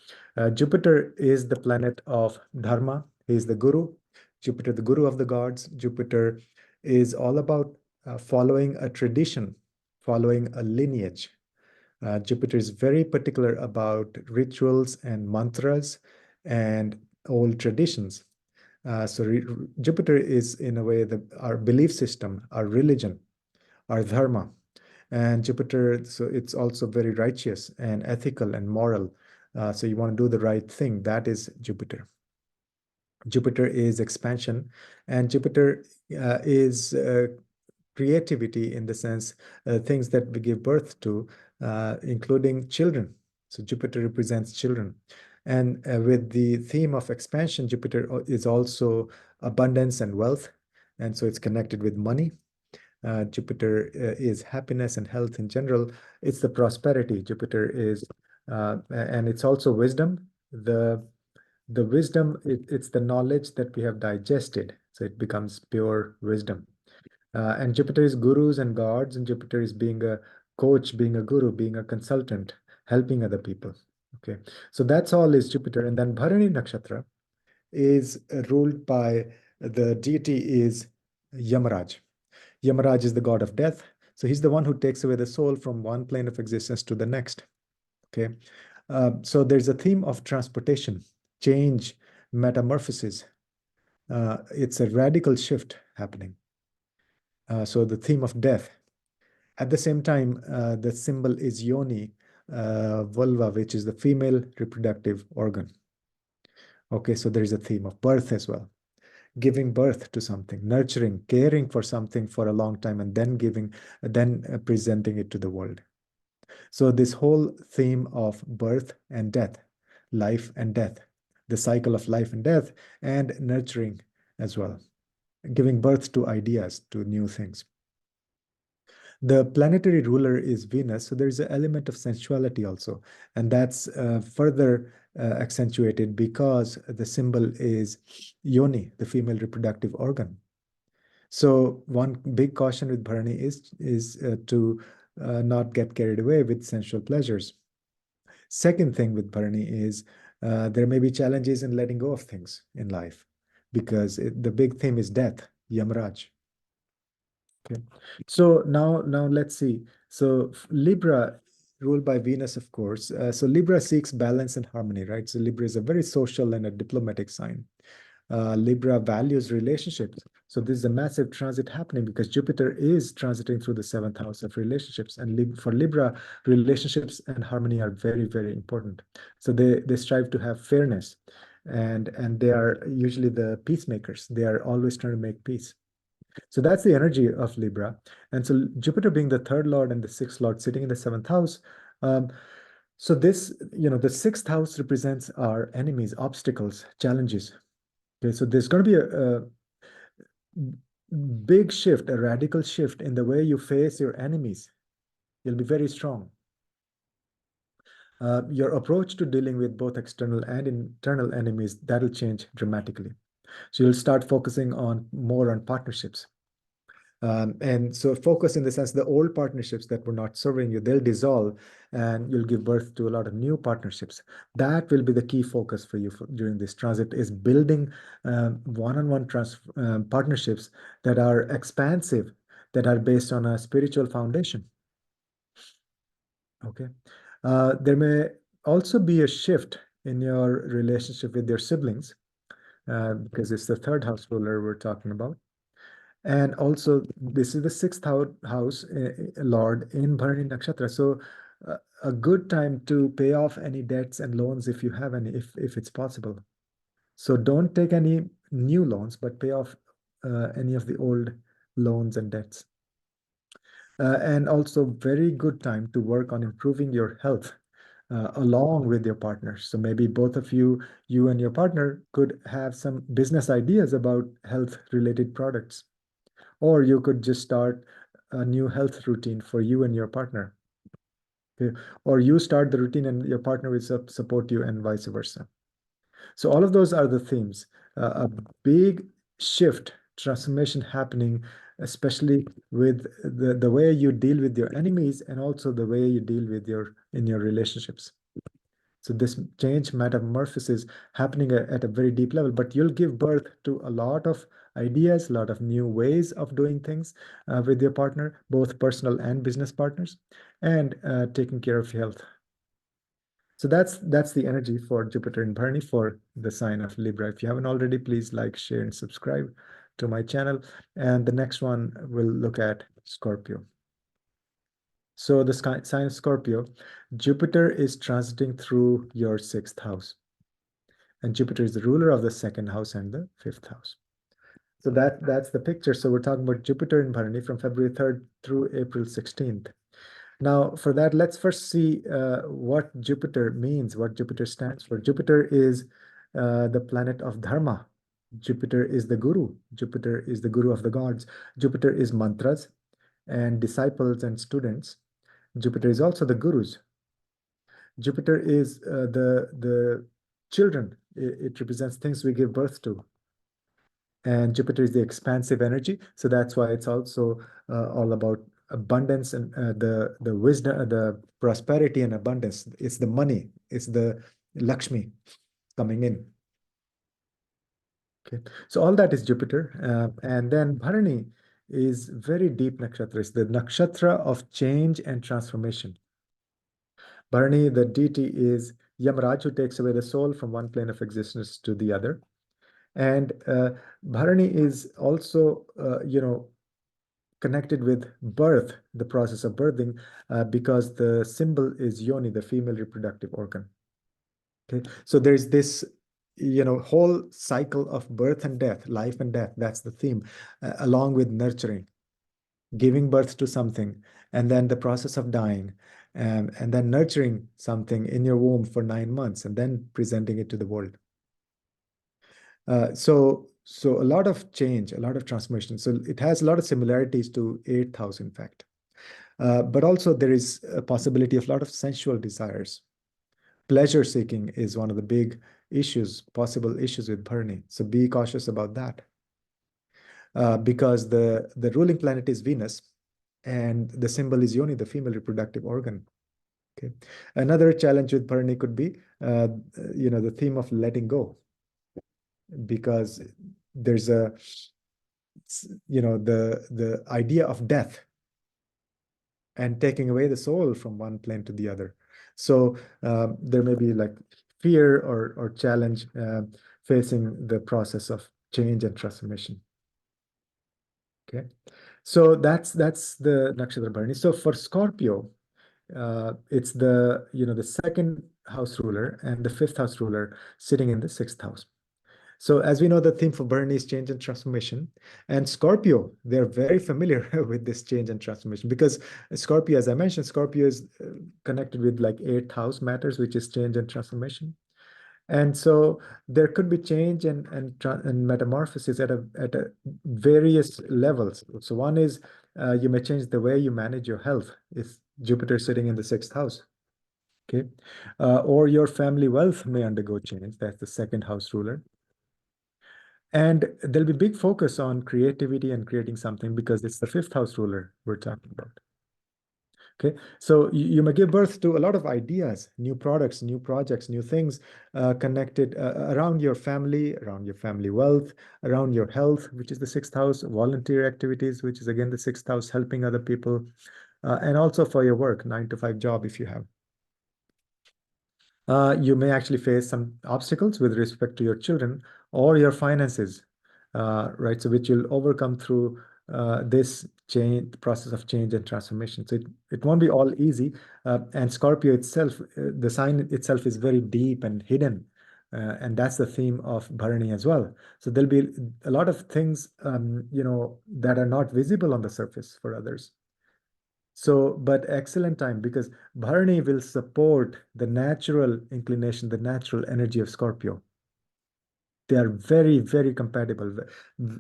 Jupiter is the planet of Dharma. He is the guru. Jupiter, the guru of the gods. Jupiter is all about following a tradition, following a lineage. Jupiter is very particular about rituals and mantras and old traditions. So Jupiter is, in a way, our belief system, our religion, our dharma. And Jupiter, so it's also very righteous and ethical and moral. So you want to do the right thing. That is Jupiter. Jupiter is expansion, and Jupiter is creativity in the sense things that we give birth to, including children. So Jupiter represents children. And with the theme of expansion, Jupiter is also abundance and wealth. And so it's connected with money. Jupiter is happiness and health in general. It's the prosperity. Jupiter is, and it's also wisdom. The wisdom, it's the knowledge that we have digested. So it becomes pure wisdom. And Jupiter is gurus and gods, and Jupiter is being a coach, being a guru, being a consultant, helping other people. Okay, so that's all is Jupiter. And then Bharani Nakshatra is ruled by the deity is Yamaraj. Yamaraj is the god of death. So he's the one who takes away the soul from one plane of existence to the next. Okay, so there's a theme of transportation, change, metamorphosis. It's a radical shift happening. So the theme of death. At the same time, the symbol is yoni, vulva, which is the female reproductive organ. Okay, so there is a theme of birth as well. Giving birth to something, nurturing, caring for something for a long time, and then presenting it to the world. So this whole theme of birth and death, life and death, the cycle of life and death, and nurturing as well, giving birth to ideas, to new things. The planetary ruler is Venus, so there's an element of sensuality also, and that's further accentuated because the symbol is yoni, the female reproductive organ. So one big caution with Bharani is to not get carried away with sensual pleasures. Second thing with Bharani is there may be challenges in letting go of things in life because the big theme is death, Yamraj. Okay. So now let's see. So Libra, ruled by Venus, of course. So Libra seeks balance and harmony, right? So Libra is a very social and a diplomatic sign. Libra values relationships. So this is a massive transit happening because Jupiter is transiting through the seventh house of relationships. And for Libra, relationships and harmony are very, very important. So they strive to have fairness, and they are usually the peacemakers. They are always trying to make peace. So that's the energy of Libra. And so Jupiter being the third lord and the sixth lord sitting in the seventh house. Um, so this, the sixth house represents our enemies, obstacles, challenges. Okay, so there's going to be a big shift, a radical shift in the way you face your enemies. You'll be very strong. Your approach to dealing with both external and internal enemies, that'll change dramatically. So you'll start focusing on more on partnerships. And so focus in the sense the old partnerships that were not serving you, they'll dissolve and you'll give birth to a lot of new partnerships. That will be the key focus for you during this transit is building one-on-one partnerships that are expansive, that are based on a spiritual foundation. Okay. There may also be a shift in your relationship with your siblings because it's the third house ruler we're talking about. And also, this is the sixth house lord in Bharani Nakshatra. So, a good time to pay off any debts and loans if you have any, if it's possible. So, don't take any new loans, but pay off any of the old loans and debts. And also, very good time to work on improving your health along with your partner. So maybe both of you and your partner, could have some business ideas about health-related products. Or you could just start a new health routine for you and your partner. Okay? Or you start the routine and your partner will support you and vice versa. So all of those are the themes. A big shift, transformation happening, especially with the way you deal with your enemies and also the way you deal with your relationships. So this change metamorphosis happening at a very deep level, but you'll give birth to a lot of ideas, a lot of new ways of doing things with your partner, both personal and business partners, and taking care of health. So that's the energy for Jupiter in Bharani for the sign of Libra. If you haven't already, please like, share, and subscribe to my channel. And the next one we'll look at Scorpio. So the sign of Scorpio, Jupiter is transiting through your sixth house. And Jupiter is the ruler of the second house and the fifth house. So that's the picture. So we're talking about Jupiter in Bharani from February 3rd through April 16th. Now, for that, let's first see what Jupiter means, what Jupiter stands for. Jupiter is the planet of Dharma. Jupiter is the guru. Jupiter is the guru of the gods. Jupiter is mantras and disciples and students. Jupiter is also the gurus. Jupiter is the children. It represents things we give birth to. And Jupiter is the expansive energy. So that's why it's also all about abundance and the wisdom, the prosperity and abundance. It's the money, it's the Lakshmi coming in. Okay, so all that is Jupiter. And then Bharani is very deep nakshatra. It's the nakshatra of change and transformation. Bharani, the deity, is Yamaraj, who takes away the soul from one plane of existence to the other. And Bharani is also, connected with birth, the process of birthing, because the symbol is yoni, the female reproductive organ. Okay, so there's this, whole cycle of birth and death, life and death. That's the theme, along with nurturing, giving birth to something, and then the process of dying, and then nurturing something in your womb for 9 months, and then presenting it to the world. So a lot of change, a lot of transformation. So it has a lot of similarities to eighth house, in fact. But also there is a possibility of a lot of sensual desires. Pleasure seeking is one of the big issues, possible issues with Bharani. So be cautious about that. because the ruling planet is Venus, and the symbol is Yoni, the female reproductive organ. Okay. Another challenge with Bharani could be, the theme of letting go, because there's the idea of death and taking away the soul from one plane to the other. So there may be like fear or challenge facing the process of change and transformation. Okay, so that's the nakshatra Bharani. So for Scorpio, it's the second house ruler and the fifth house ruler sitting in the sixth house. So as we know, the theme for Bharani is change and transformation. And Scorpio, they're very familiar with this change and transformation, because Scorpio, as I mentioned, Scorpio is connected with like eighth house matters, which is change and transformation. And so there could be change and metamorphosis at a various levels. So one is you may change the way you manage your health. If Jupiter is sitting in the sixth house. Okay. Or your family wealth may undergo change. That's the second house ruler. And there'll be big focus on creativity and creating something, because it's the fifth house ruler we're talking about. Okay, so you may give birth to a lot of ideas, new products, new projects, new things connected around your family wealth, around your health, which is the sixth house, volunteer activities, which is again the sixth house, helping other people, and also for your work, 9 to 5 job if you have. You may actually face some obstacles with respect to your children or your finances, right? So which you'll overcome through this process of change and transformation. So it won't be all easy. And Scorpio itself, the sign itself is very deep and hidden. And that's the theme of Bharani as well. So there'll be a lot of things, that are not visible on the surface for others. So, but excellent time, because Bharani will support the natural inclination, the natural energy of Scorpio. They are very, very compatible.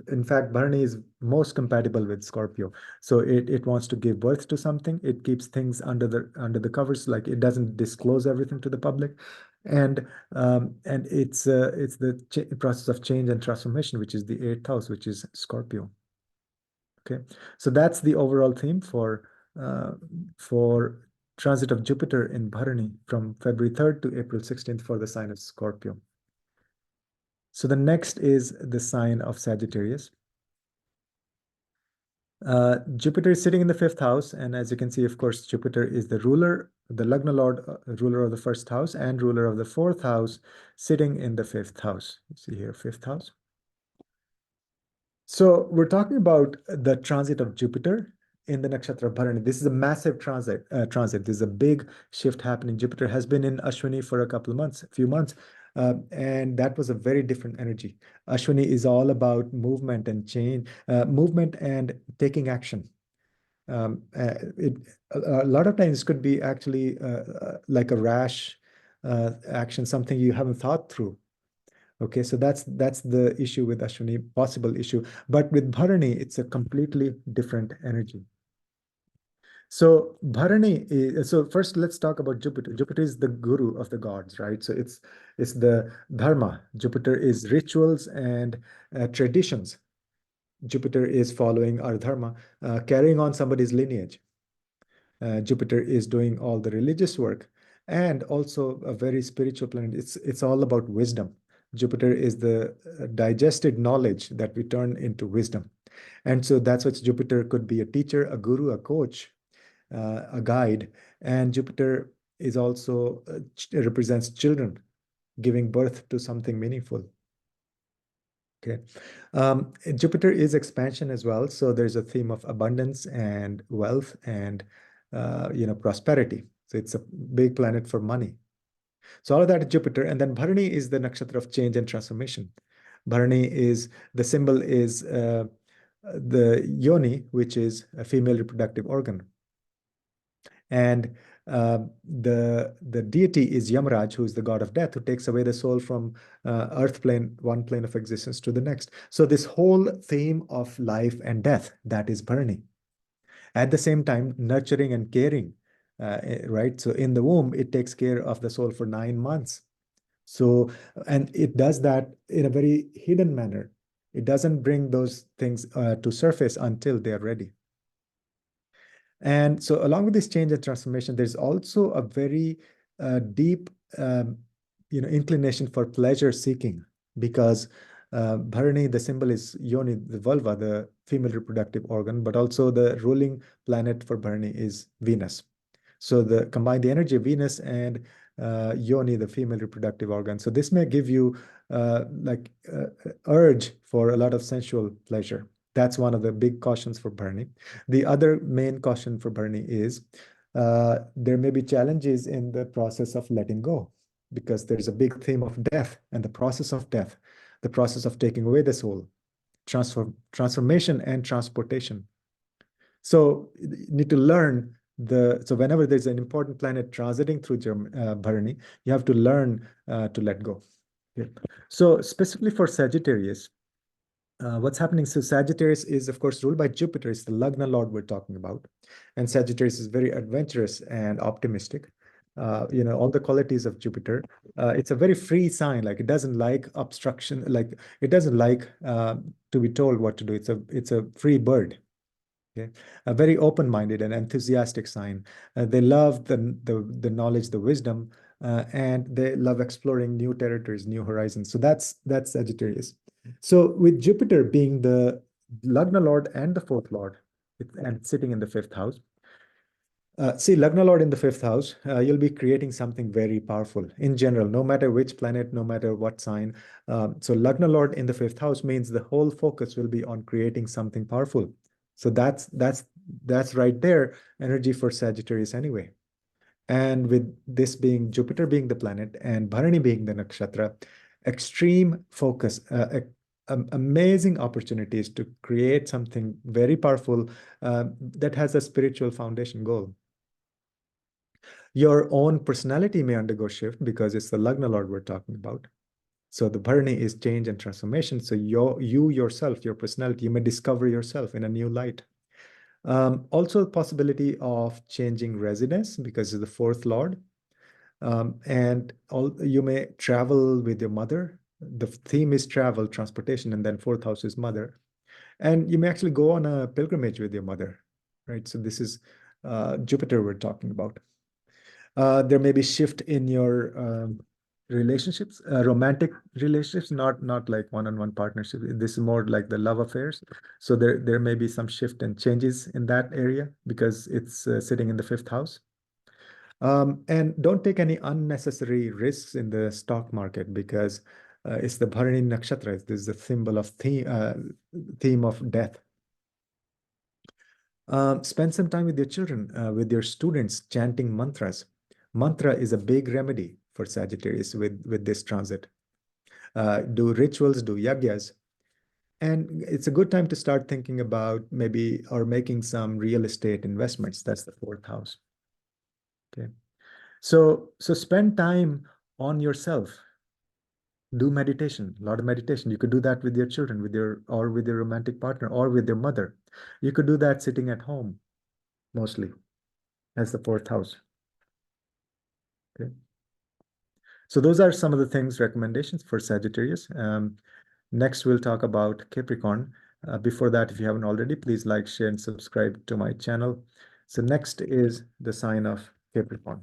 In fact, Bharani is most compatible with Scorpio. So it wants to give birth to something. It keeps things under the covers, like it doesn't disclose everything to the public. And it's the process of change and transformation, which is the eighth house, which is Scorpio. Okay, so that's the overall theme uh, for transit of Jupiter in Bharani from February 3rd to April 16th for the sign of Scorpio. So the next is the sign of Sagittarius. Jupiter is sitting in the fifth house, and as you can see, of course, Jupiter is the ruler, the Lagna Lord, ruler of the first house, and ruler of the fourth house, sitting in the fifth house. You see here, fifth house. So we're talking about the transit of Jupiter in the nakshatra Bharani. This is a massive transit. This is a big shift happening. Jupiter has been in Ashwini for a few months, and that was a very different energy. Ashwini is all about movement and change, movement and taking action. It a lot of times could be actually like a rash action, something you haven't thought through. Okay, so that's the issue with Ashwini, possible issue. But with Bharani, it's a completely different energy. So so first let's talk about Jupiter. Jupiter is the guru of the gods, right? So it's the dharma. Jupiter is rituals and traditions. Jupiter is following our dharma, carrying on somebody's lineage. Jupiter is doing all the religious work, and also a very spiritual planet. It's all about wisdom. Jupiter is the digested knowledge that we turn into wisdom. And so that's what Jupiter could be: a teacher, a guru, a coach, a guide. And Jupiter is also represents children, giving birth to something meaningful. Okay. Jupiter is expansion as well. So there's a theme of abundance and wealth and prosperity. So it's a big planet for money. So all of that is Jupiter. And then Bharani is the nakshatra of change and transformation. Bharani is the symbol is the yoni, which is a female reproductive organ. And the deity is Yamaraj, who is the god of death, who takes away the soul from earth plane, one plane of existence to the next. So this whole theme of life and death, that is Bharani. At the same time, nurturing and caring, right? So in the womb, it takes care of the soul for 9 months. So, and it does that in a very hidden manner. It doesn't bring those things to surface until they are ready. And so along with this change and transformation, there's also a very deep inclination for pleasure seeking, because Bharani, the symbol is Yoni, the vulva, the female reproductive organ, but also the ruling planet for Bharani is Venus. So the combine the energy of Venus and Yoni, the female reproductive organ. So this may give you urge for a lot of sensual pleasure. That's one of the big cautions for Bharani. The other main caution for Bharani is there may be challenges in the process of letting go, because there's a big theme of death and the process of death, the process of taking away the soul, transformation and transportation. So you need to learn so whenever there's an important planet transiting through Bharani, you have to learn to let go. Okay. So specifically for Sagittarius, what's happening? So Sagittarius is, of course, ruled by Jupiter. It's the Lagna Lord we're talking about. And Sagittarius is very adventurous and optimistic. All the qualities of Jupiter. It's a very free sign. Like, it doesn't like obstruction. Like, it doesn't like to be told what to do. It's a free bird. Okay, a very open-minded and enthusiastic sign. They love the knowledge, the wisdom, and they love exploring new territories, new horizons. So that's Sagittarius. So with Jupiter being the Lagna Lord and the fourth Lord, and sitting in the fifth house. See, Lagna Lord in the fifth house, you'll be creating something very powerful in general, no matter which planet, no matter what sign. So Lagna Lord in the fifth house means the whole focus will be on creating something powerful. So that's right there, energy for Sagittarius anyway. And with this being Jupiter being the planet and Bharani being the nakshatra, extreme focus, amazing opportunities to create something very powerful that has a spiritual foundation goal. Your own personality may undergo shift because it's the Lagna Lord we're talking about. So the Bharani is change and transformation. So you yourself, your personality, you may discover yourself in a new light. Also, the possibility of changing residence because it's the fourth Lord. And you may travel with your mother. The theme is travel, transportation, and then fourth house is mother. And you may actually go on a pilgrimage with your mother, right? So this is Jupiter we're talking about. There may be shift in your relationships, romantic relationships, not like one-on-one partnership. This is more like the love affairs. So there may be some shift and changes in that area because it's sitting in the fifth house. And don't take any unnecessary risks in the stock market because it's the Bharani Nakshatra. This is the symbol of theme of death. Spend some time with your children, with your students, chanting mantras. Mantra is a big remedy for Sagittarius with this transit. Do rituals, do yagyas. And it's a good time to start thinking about maybe or making some real estate investments. That's the fourth house. Okay. So spend time on yourself. Do meditation, a lot of meditation. You could do that with your children, with your romantic partner, or with your mother. You could do that sitting at home, mostly, as the fourth house. Okay. So those are some of the things, recommendations for Sagittarius. Next, we'll talk about Capricorn. Before that, if you haven't already, please like, share, and subscribe to my channel. So next is the sign of Capricorn.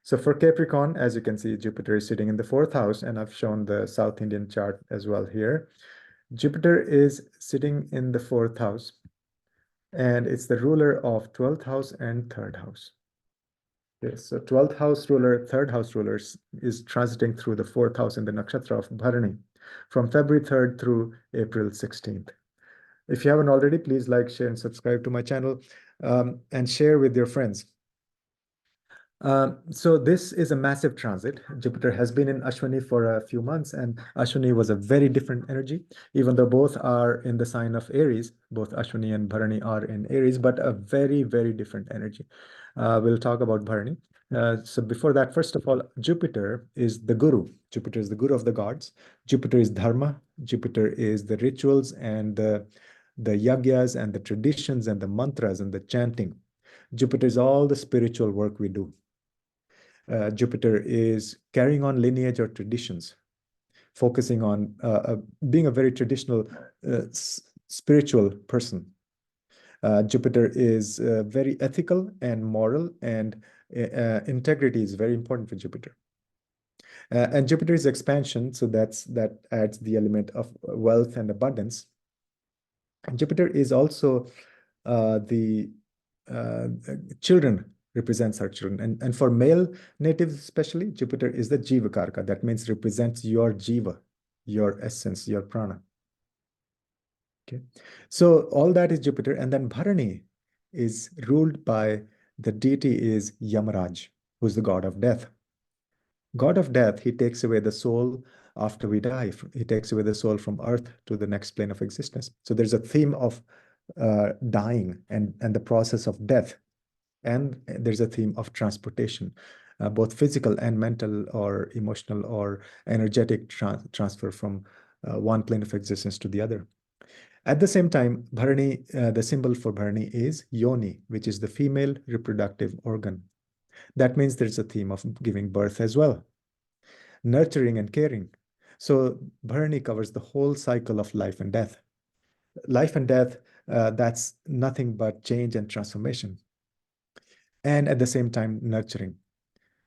So for Capricorn, as you can see, Jupiter is sitting in the fourth house, and I've shown the South Indian chart as well here. Jupiter is sitting in the fourth house, and it's the ruler of 12th house and third house. Okay, so 12th house ruler, third house rulers is transiting through the fourth house in the nakshatra of Bharani from February 3rd through April 16th. If you haven't already, please like, share, and subscribe to my channel and share with your friends. So this is a massive transit. Jupiter has been in Ashwini for a few months, and Ashwini was a very different energy, even though both are in the sign of Aries. Both Ashwini and Bharani are in Aries, but a very, very different energy. We'll talk about Bharani. So before that, first of all, Jupiter is the guru. Jupiter is the guru of the gods. Jupiter is dharma. Jupiter is the rituals and the yagyas and the traditions and the mantras and the chanting. Jupiter is all the spiritual work we do. Jupiter is carrying on lineage or traditions. focusing on being a very traditional spiritual person. Jupiter is very ethical and moral, and integrity is very important for Jupiter. And Jupiter is expansion, so that adds the element of wealth and abundance. And Jupiter is also the children, represents our children. And for male natives especially, Jupiter is the Jiva Karka. That means represents your Jiva, your essence, your prana. Okay. So all that is Jupiter. And then Bharani is ruled by the deity is Yamaraj, who's the god of death. God of death, he takes away the soul after we die. He takes away the soul from earth to the next plane of existence. So there's a theme of dying and the process of death. And there's a theme of transportation, both physical and mental or emotional or energetic transfer from one plane of existence to the other. At the same time, Bharani, the symbol for Bharani is Yoni, which is the female reproductive organ. That means there's a theme of giving birth as well, nurturing and caring. So Bharani covers the whole cycle of life and death. Life and death, that's nothing but change and transformation. And at the same time, nurturing.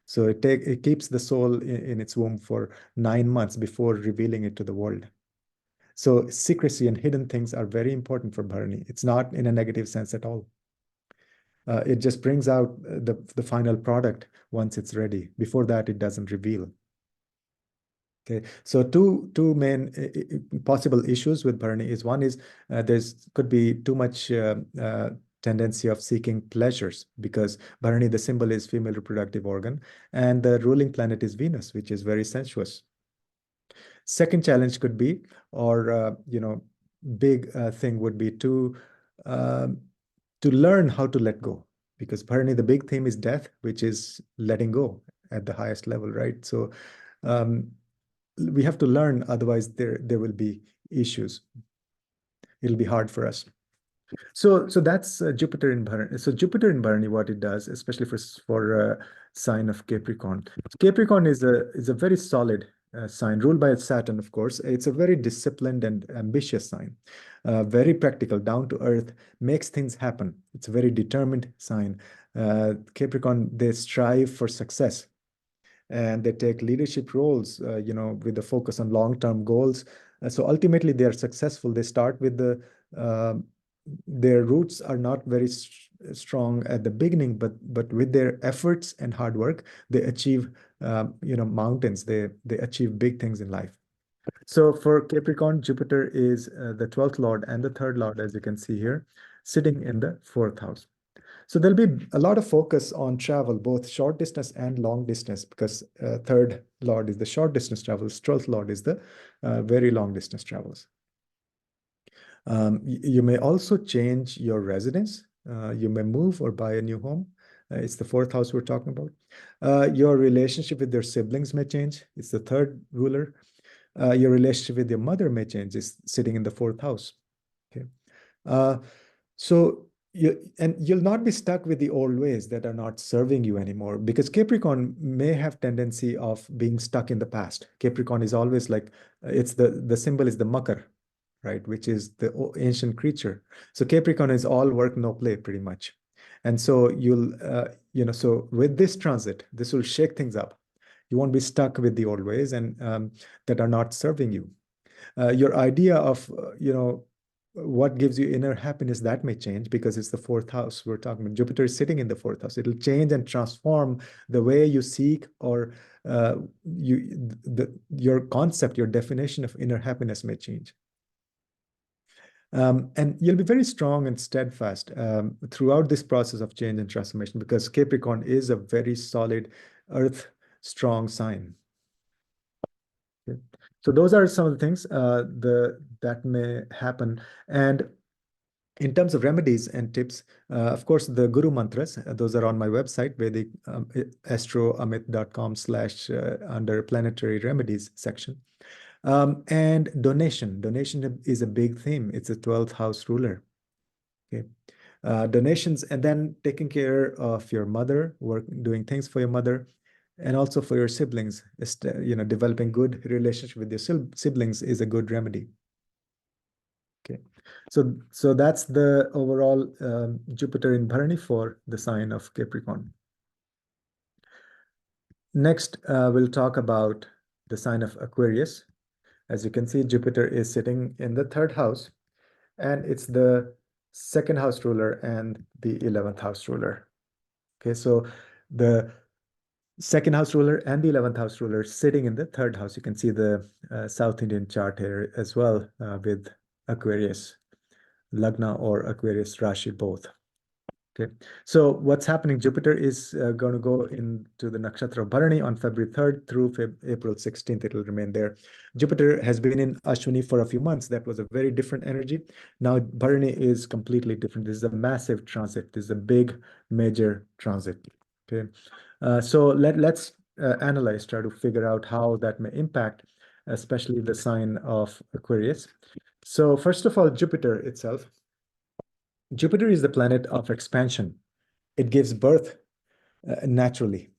So it keeps the soul in its womb for 9 months before revealing it to the world. So secrecy and hidden things are very important for Bharani. It's not in a negative sense at all. It just brings out the final product once it's ready. Before that, it doesn't reveal. Okay, so two main possible issues with Bharani is one is there's could be too much tendency of seeking pleasures because Bharani, the symbol is female reproductive organ, and the ruling planet is Venus, which is very sensuous. Second challenge could be, or big thing would be to learn how to let go, because Bharani, the big theme is death, which is letting go at the highest level, right? So we have to learn, otherwise there will be issues. It'll be hard for us. So that's Jupiter in Bharani. So Jupiter in Bharani, what it does, especially for sign of Capricorn. Capricorn is a very solid sign, ruled by Saturn, of course. It's a very disciplined and ambitious sign, very practical, down to earth, makes things happen. It's a very determined sign. Capricorn, they strive for success, and they take leadership roles, with the focus on long-term goals. So ultimately, they are successful. They start with their roots are not very strong at the beginning, but with their efforts and hard work, they achieve mountains. They achieve big things in life. So for Capricorn, Jupiter is the 12th lord and the third lord, as you can see here, sitting in the fourth house. So there'll be a lot of focus on travel, both short distance and long distance, because third lord is the short distance travels, 12th lord is the very long distance travels. You may also change your residence. You may move or buy a new home. It's the fourth house we're talking about. Your relationship with your siblings may change. It's the third ruler. Your relationship with your mother may change. It's sitting in the fourth house. Okay. So you'll not be stuck with the old ways that are not serving you anymore, because Capricorn may have tendency of being stuck in the past. Capricorn is always like, it's the symbol is the makar, right? Which is the ancient creature. So Capricorn is all work, no play, pretty much. And so so with this transit, this will shake things up. You won't be stuck with the old ways and that are not serving you. Your idea of, what gives you inner happiness, that may change because it's the fourth house we're talking about. Jupiter is sitting in the fourth house. It'll change and transform the way you seek, or your concept, your definition of inner happiness may change. And you'll be very strong and steadfast throughout this process of change and transformation, because Capricorn is a very solid earth strong sign. Okay. So those are some of the things that may happen. And in terms of remedies and tips, of course, the Guru mantras, those are on my website, VedicAstrology.com/ under planetary remedies section. And donation. Donation is a big theme. It's a 12th house ruler. Okay. Donations, and then taking care of your mother, doing things for your mother, And also for your siblings, developing good relationship with your siblings is a good remedy. Okay, so that's the overall Jupiter in Bharani for the sign of Capricorn. Next, we'll talk about the sign of Aquarius. As you can see, Jupiter is sitting in the third house, and it's the second house ruler and the 11th house ruler. Okay, so the second house ruler and the 11th house ruler sitting in the third house. You can see the South Indian chart here as well with Aquarius Lagna or Aquarius Rashi both. Okay, so what's happening? Jupiter is going to go into the nakshatra of Bharani on February 3rd through April 16th. It will remain there. Jupiter has been in Ashwini for a few months. That was a very different energy. Now Bharani is completely different. This is a massive transit. This is a big, major transit. Okay, so let's analyze, try to figure out how that may impact, especially the sign of Aquarius. So first of all, Jupiter itself. Jupiter is the planet of expansion. It gives birth naturally,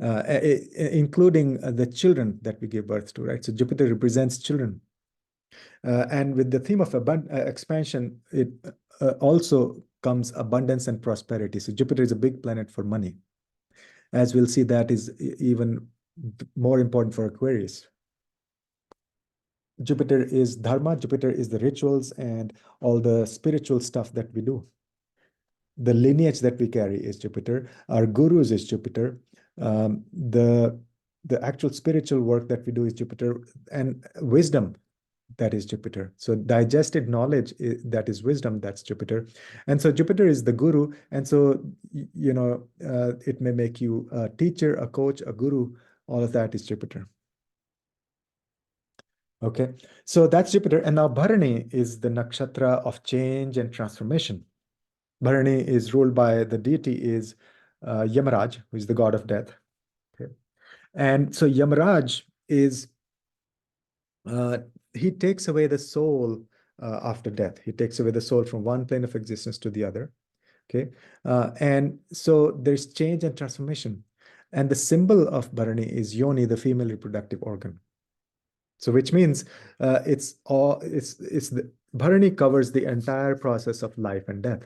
including the children that we give birth to, right? So Jupiter represents children. And with the theme of expansion, it also comes abundance and prosperity. So Jupiter is a big planet for money. As we'll see, that is even more important for Aquarius. Jupiter is dharma, Jupiter is the rituals and all the spiritual stuff that we do. The lineage that we carry is Jupiter. Our gurus is Jupiter. The actual spiritual work that we do is Jupiter, and wisdom, that is Jupiter. So digested knowledge, that is wisdom, that's Jupiter. And so Jupiter is the guru. And so, it may make you a teacher, a coach, a guru. All of that is Jupiter. Okay, so that's Jupiter. And now Bharani is the nakshatra of change and transformation. Bharani is ruled by the deity is Yamaraj, who is the god of death. Okay. And so Yamaraj is, he takes away the soul after death. He takes away the soul from one plane of existence to the other. Okay. And so there's change and transformation. And the symbol of Bharani is Yoni, the female reproductive organ. So which means it's the Bharani covers the entire process of life and death,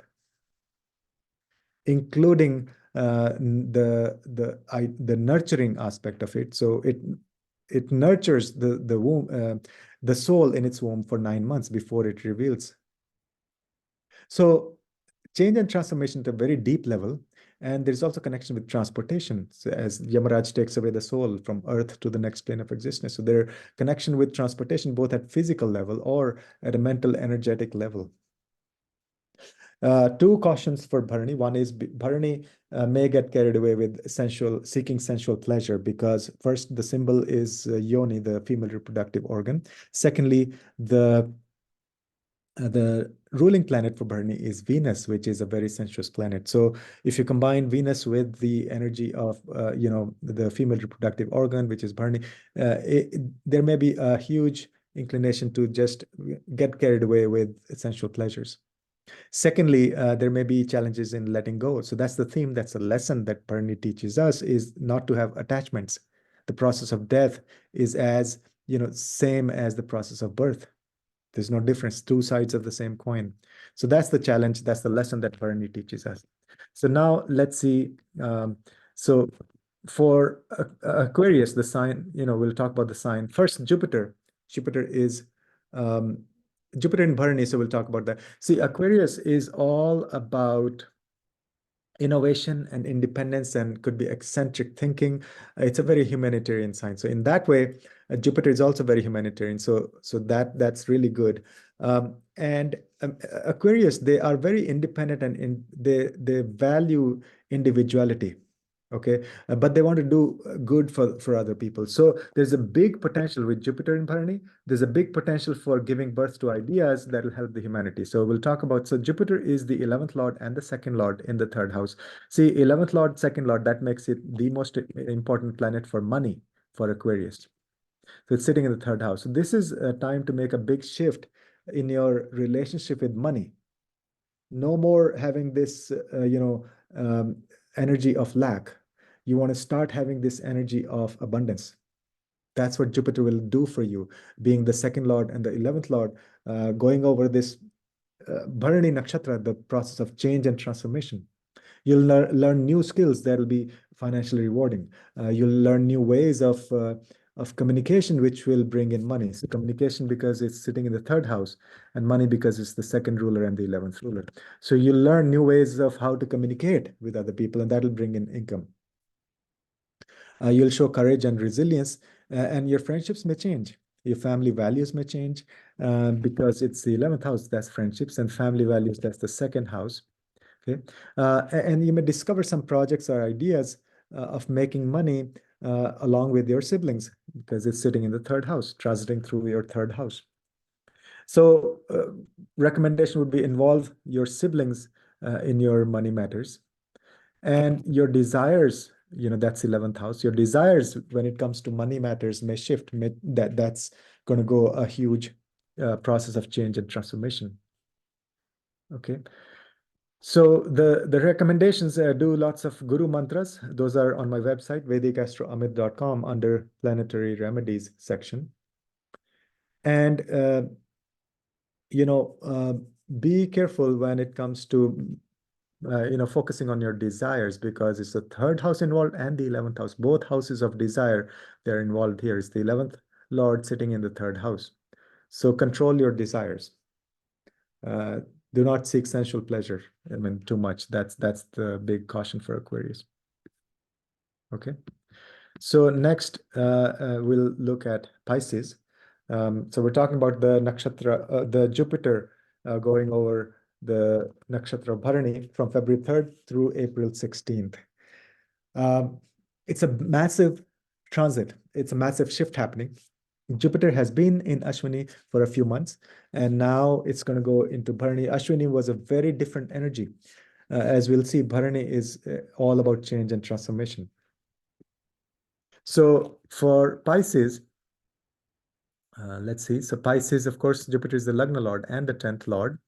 including the nurturing aspect of it. So it nurtures the womb, the soul in its womb for 9 months before it reveals. So change and transformation at a very deep level. And there's also connection with transportation. So as Yamaraj takes away the soul from earth to the next plane of existence. So there connection with transportation, both at physical level or at a mental, energetic level. Two cautions for Bharani. One is Bharani may get carried away with seeking sensual pleasure, because first, the symbol is Yoni, the female reproductive organ. Secondly, the ruling planet for Bharani is Venus, which is a very sensuous planet. So if you combine Venus with the energy of, the female reproductive organ, which is Bharani, there may be a huge inclination to just get carried away with sensual pleasures. Secondly, there may be challenges in letting go. So that's the theme, that's a lesson that Bharani teaches us, is not to have attachments. The process of death is as, same as the process of birth. There's no difference, two sides of the same coin. So that's the challenge, that's the lesson that Bharani teaches us. So now let's see. So for Aquarius, the sign, we'll talk about the sign. First, Jupiter. Jupiter is Jupiter in Bharani, so we'll talk about that. See, Aquarius is all about innovation and independence, and could be eccentric thinking. It's a very humanitarian sign. So in that way, Jupiter is also very humanitarian. So that's really good. And Aquarius, they are very independent, and they value individuality. Okay, but they want to do good for other people. So there's a big potential with Jupiter in Bharani. There's a big potential for giving birth to ideas that will help the humanity. So we'll talk about, so Jupiter is the 11th lord and the second lord in the third house. See, 11th lord, second lord, that makes it the most important planet for money for Aquarius. So it's sitting in the third house. So this is a time to make a big shift in your relationship with money. No more having this, energy of lack. You want to start having this energy of abundance. That's what Jupiter will do for you, being the second lord and the 11th lord, going over this Bharani Nakshatra, the process of change and transformation. You'll learn new skills that will be financially rewarding. You'll learn new ways of communication, which will bring in money. So communication because it's sitting in the third house, and money because it's the second ruler and the 11th ruler. So you'll learn new ways of how to communicate with other people, and that'll bring in income. You'll show courage and resilience, and your friendships may change. Your family values may change because it's the 11th house, that's friendships, and family values, that's the second house. Okay. And you may discover some projects or ideas of making money along with your siblings because it's sitting in the third house, transiting through your third house. So, recommendation would be involve your siblings in your money matters and your desires. That's 11th house. Your desires when it comes to money matters may shift. That's going to go a huge process of change and transformation. Okay. So the recommendations do lots of guru mantras. Those are on my website, VedicAstrology.com under planetary remedies section. And be careful when it comes to focusing on your desires because it's the third house involved and the 11th house. Both houses of desire, they're involved here. It's the 11th Lord sitting in the third house. So control your desires. Do not seek sensual pleasure. I mean, too much. That's the big caution for Aquarius. Okay. So next, we'll look at Pisces. So we're talking about the nakshatra, the Jupiter going over the nakshatra Bharani from February 3rd through April 16th. It's a massive transit. It's a massive shift happening. Jupiter has been in Ashwini for a few months, and now it's going to go into Bharani. Ashwini was a very different energy. As we'll see, Bharani is all about change and transformation. So for Pisces, let's see. So Pisces, of course, Jupiter is the Lagna Lord and the 10th Lord,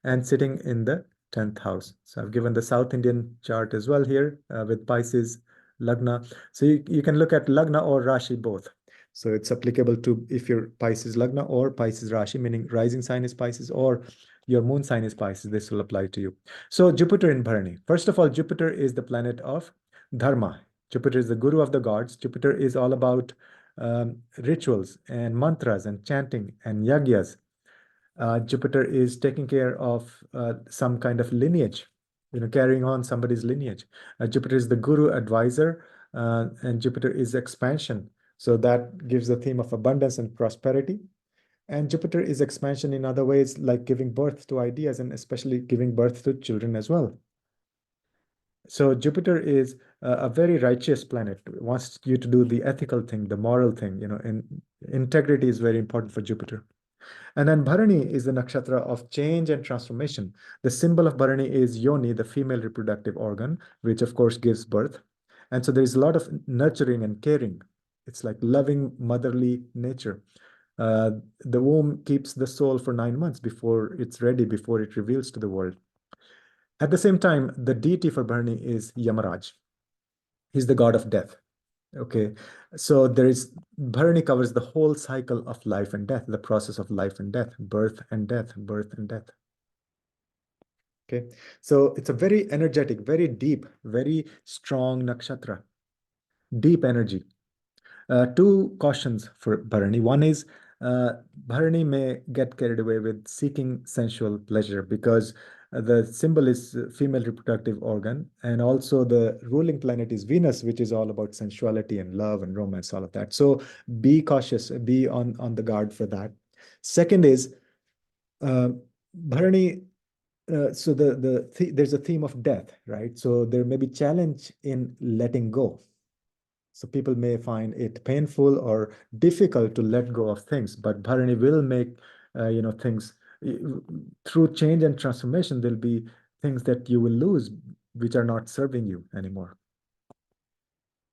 and sitting in the 10th house. So I've given the South Indian chart as well here with Pisces, Lagna. So you can look at Lagna or Rashi both. So it's applicable to if you're Pisces Lagna or Pisces Rashi, meaning rising sign is Pisces or your moon sign is Pisces. This will apply to you. So Jupiter in Bharani. First of all, Jupiter is the planet of Dharma. Jupiter is the guru of the gods. Jupiter is all about rituals and mantras and chanting and yagyas. Jupiter is taking care of some kind of lineage, carrying on somebody's lineage. Jupiter is the guru advisor, and Jupiter is expansion. So that gives the theme of abundance and prosperity. And Jupiter is expansion in other ways, like giving birth to ideas and especially giving birth to children as well. So Jupiter is a very righteous planet, wants you to do the ethical thing, the moral thing, and integrity is very important for Jupiter. And then Bharani is the nakshatra of change and transformation. The symbol of Bharani is Yoni, the female reproductive organ, which of course gives birth. And so there's a lot of nurturing and caring. It's like loving motherly nature. The womb keeps the soul for 9 months before it's ready, before it reveals to the world. At the same time, the deity for Bharani is Yamaraj. He's the god of death. Okay, so Bharani covers the whole cycle of life and death, the process of life and death, birth and death, birth and death. Okay, so it's a very energetic, very deep, very strong nakshatra, deep energy. Two cautions for Bharani. One is Bharani may get carried away with seeking sensual pleasure because the symbol is female reproductive organ, and also the ruling planet is Venus, which is all about sensuality and love and romance, all of that. So be cautious, be on the guard for that. Second is Bharani. So there's a theme of death, right? So there may be challenge in letting go. So people may find it painful or difficult to let go of things, but Bharani will make, things through change and transformation. There'll be things that you will lose, which are not serving you anymore.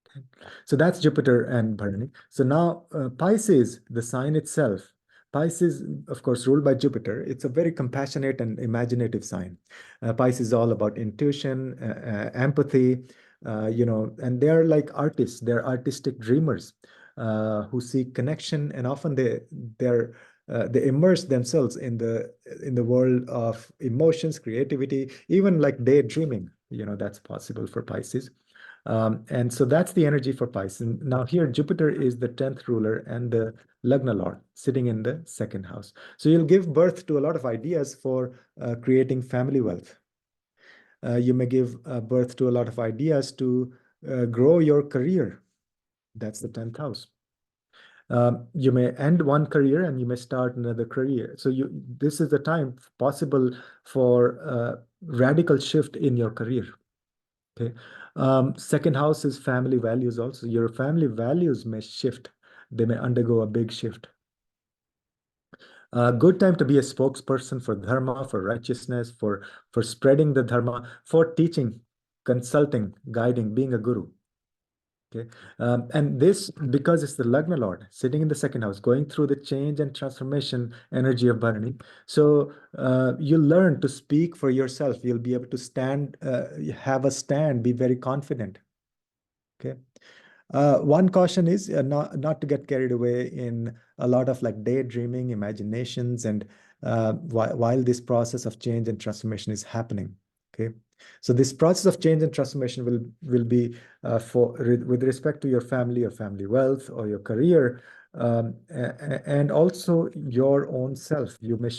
Okay. So that's Jupiter and Bharani. So now Pisces, the sign itself, Pisces, of course, ruled by Jupiter. It's a very compassionate and imaginative sign. Pisces is all about intuition, empathy, And they're like artists, they're artistic dreamers who seek connection, and often they immerse themselves in the world of emotions, creativity, even like daydreaming. That's possible for Pisces. And so that's the energy for Pisces. And now here, Jupiter is the 10th ruler and the Lagna Lord sitting in the second house. So you'll give birth to a lot of ideas for creating family wealth. You may give birth to a lot of ideas to grow your career. That's the 10th house. You may end one career and you may start another career. So this is the time possible for radical shift in your career. Okay. Second house is family values also. Your family values may shift. They may undergo a big shift. Good time to be a spokesperson for dharma, for righteousness, for spreading the dharma, for teaching, consulting, guiding, being a guru. Okay. And this, because it's the Lagna Lord sitting in the second house, going through the change and transformation energy of Bharani. So you learn to speak for yourself. You'll be able to stand, have a stand, be very confident. Okay. One caution is not to get carried away in a lot of like daydreaming, imaginations, and while this process of change and transformation is happening. Okay, so this process of change and transformation will be with respect to your family wealth, or your career, and also your own self. You may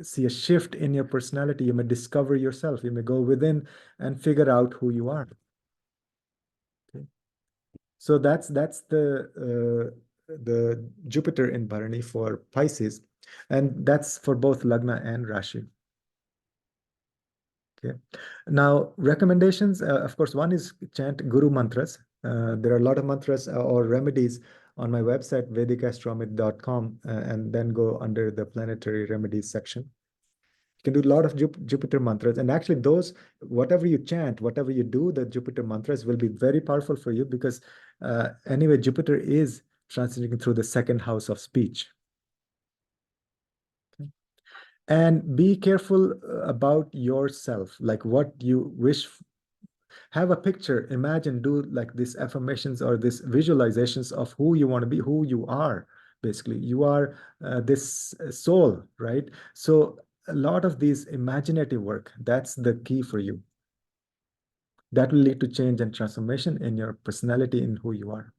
see a shift in your personality. You may discover yourself. You may go within and figure out who you are. Okay. So that's the Jupiter in Bharani for Pisces, and that's for both Lagna and Rashi. Okay. Now recommendations, of course, one is chant Guru mantras. There are a lot of mantras or remedies on my website VedicAstrology.com, and then go under the planetary remedies section. You can do a lot of Jupiter mantras, and actually those, whatever you chant, whatever you do, the Jupiter mantras will be very powerful for you, because anyway, Jupiter is transiting through the second house of speech. Okay. And be careful about yourself, like what you wish. Have a picture, imagine, do like these affirmations or these visualizations of who you want to be, who you are. Basically, you are this soul, right? So a lot of these imaginative work, that's the key for you. That will lead to change and transformation in your personality, in who you are.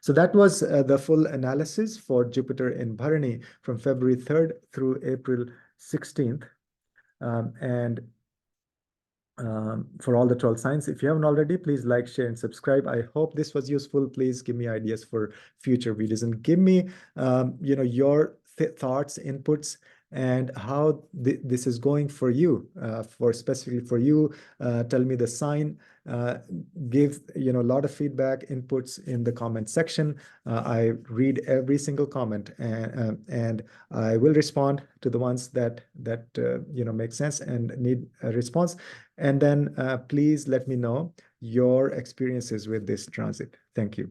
So that was the full analysis for Jupiter in Bharani from February 3rd through April 16th. And for all the 12 signs. If you haven't already, please like, share, and subscribe. I hope this was useful. Please give me ideas for future videos, and give me, your thoughts, inputs, and how this is going for you, for specifically for you. Tell me the sign. Give a lot of feedback, inputs in the comment section. I read every single comment, and I will respond to the ones that make sense and need a response. And then please let me know your experiences with this transit. Thank you.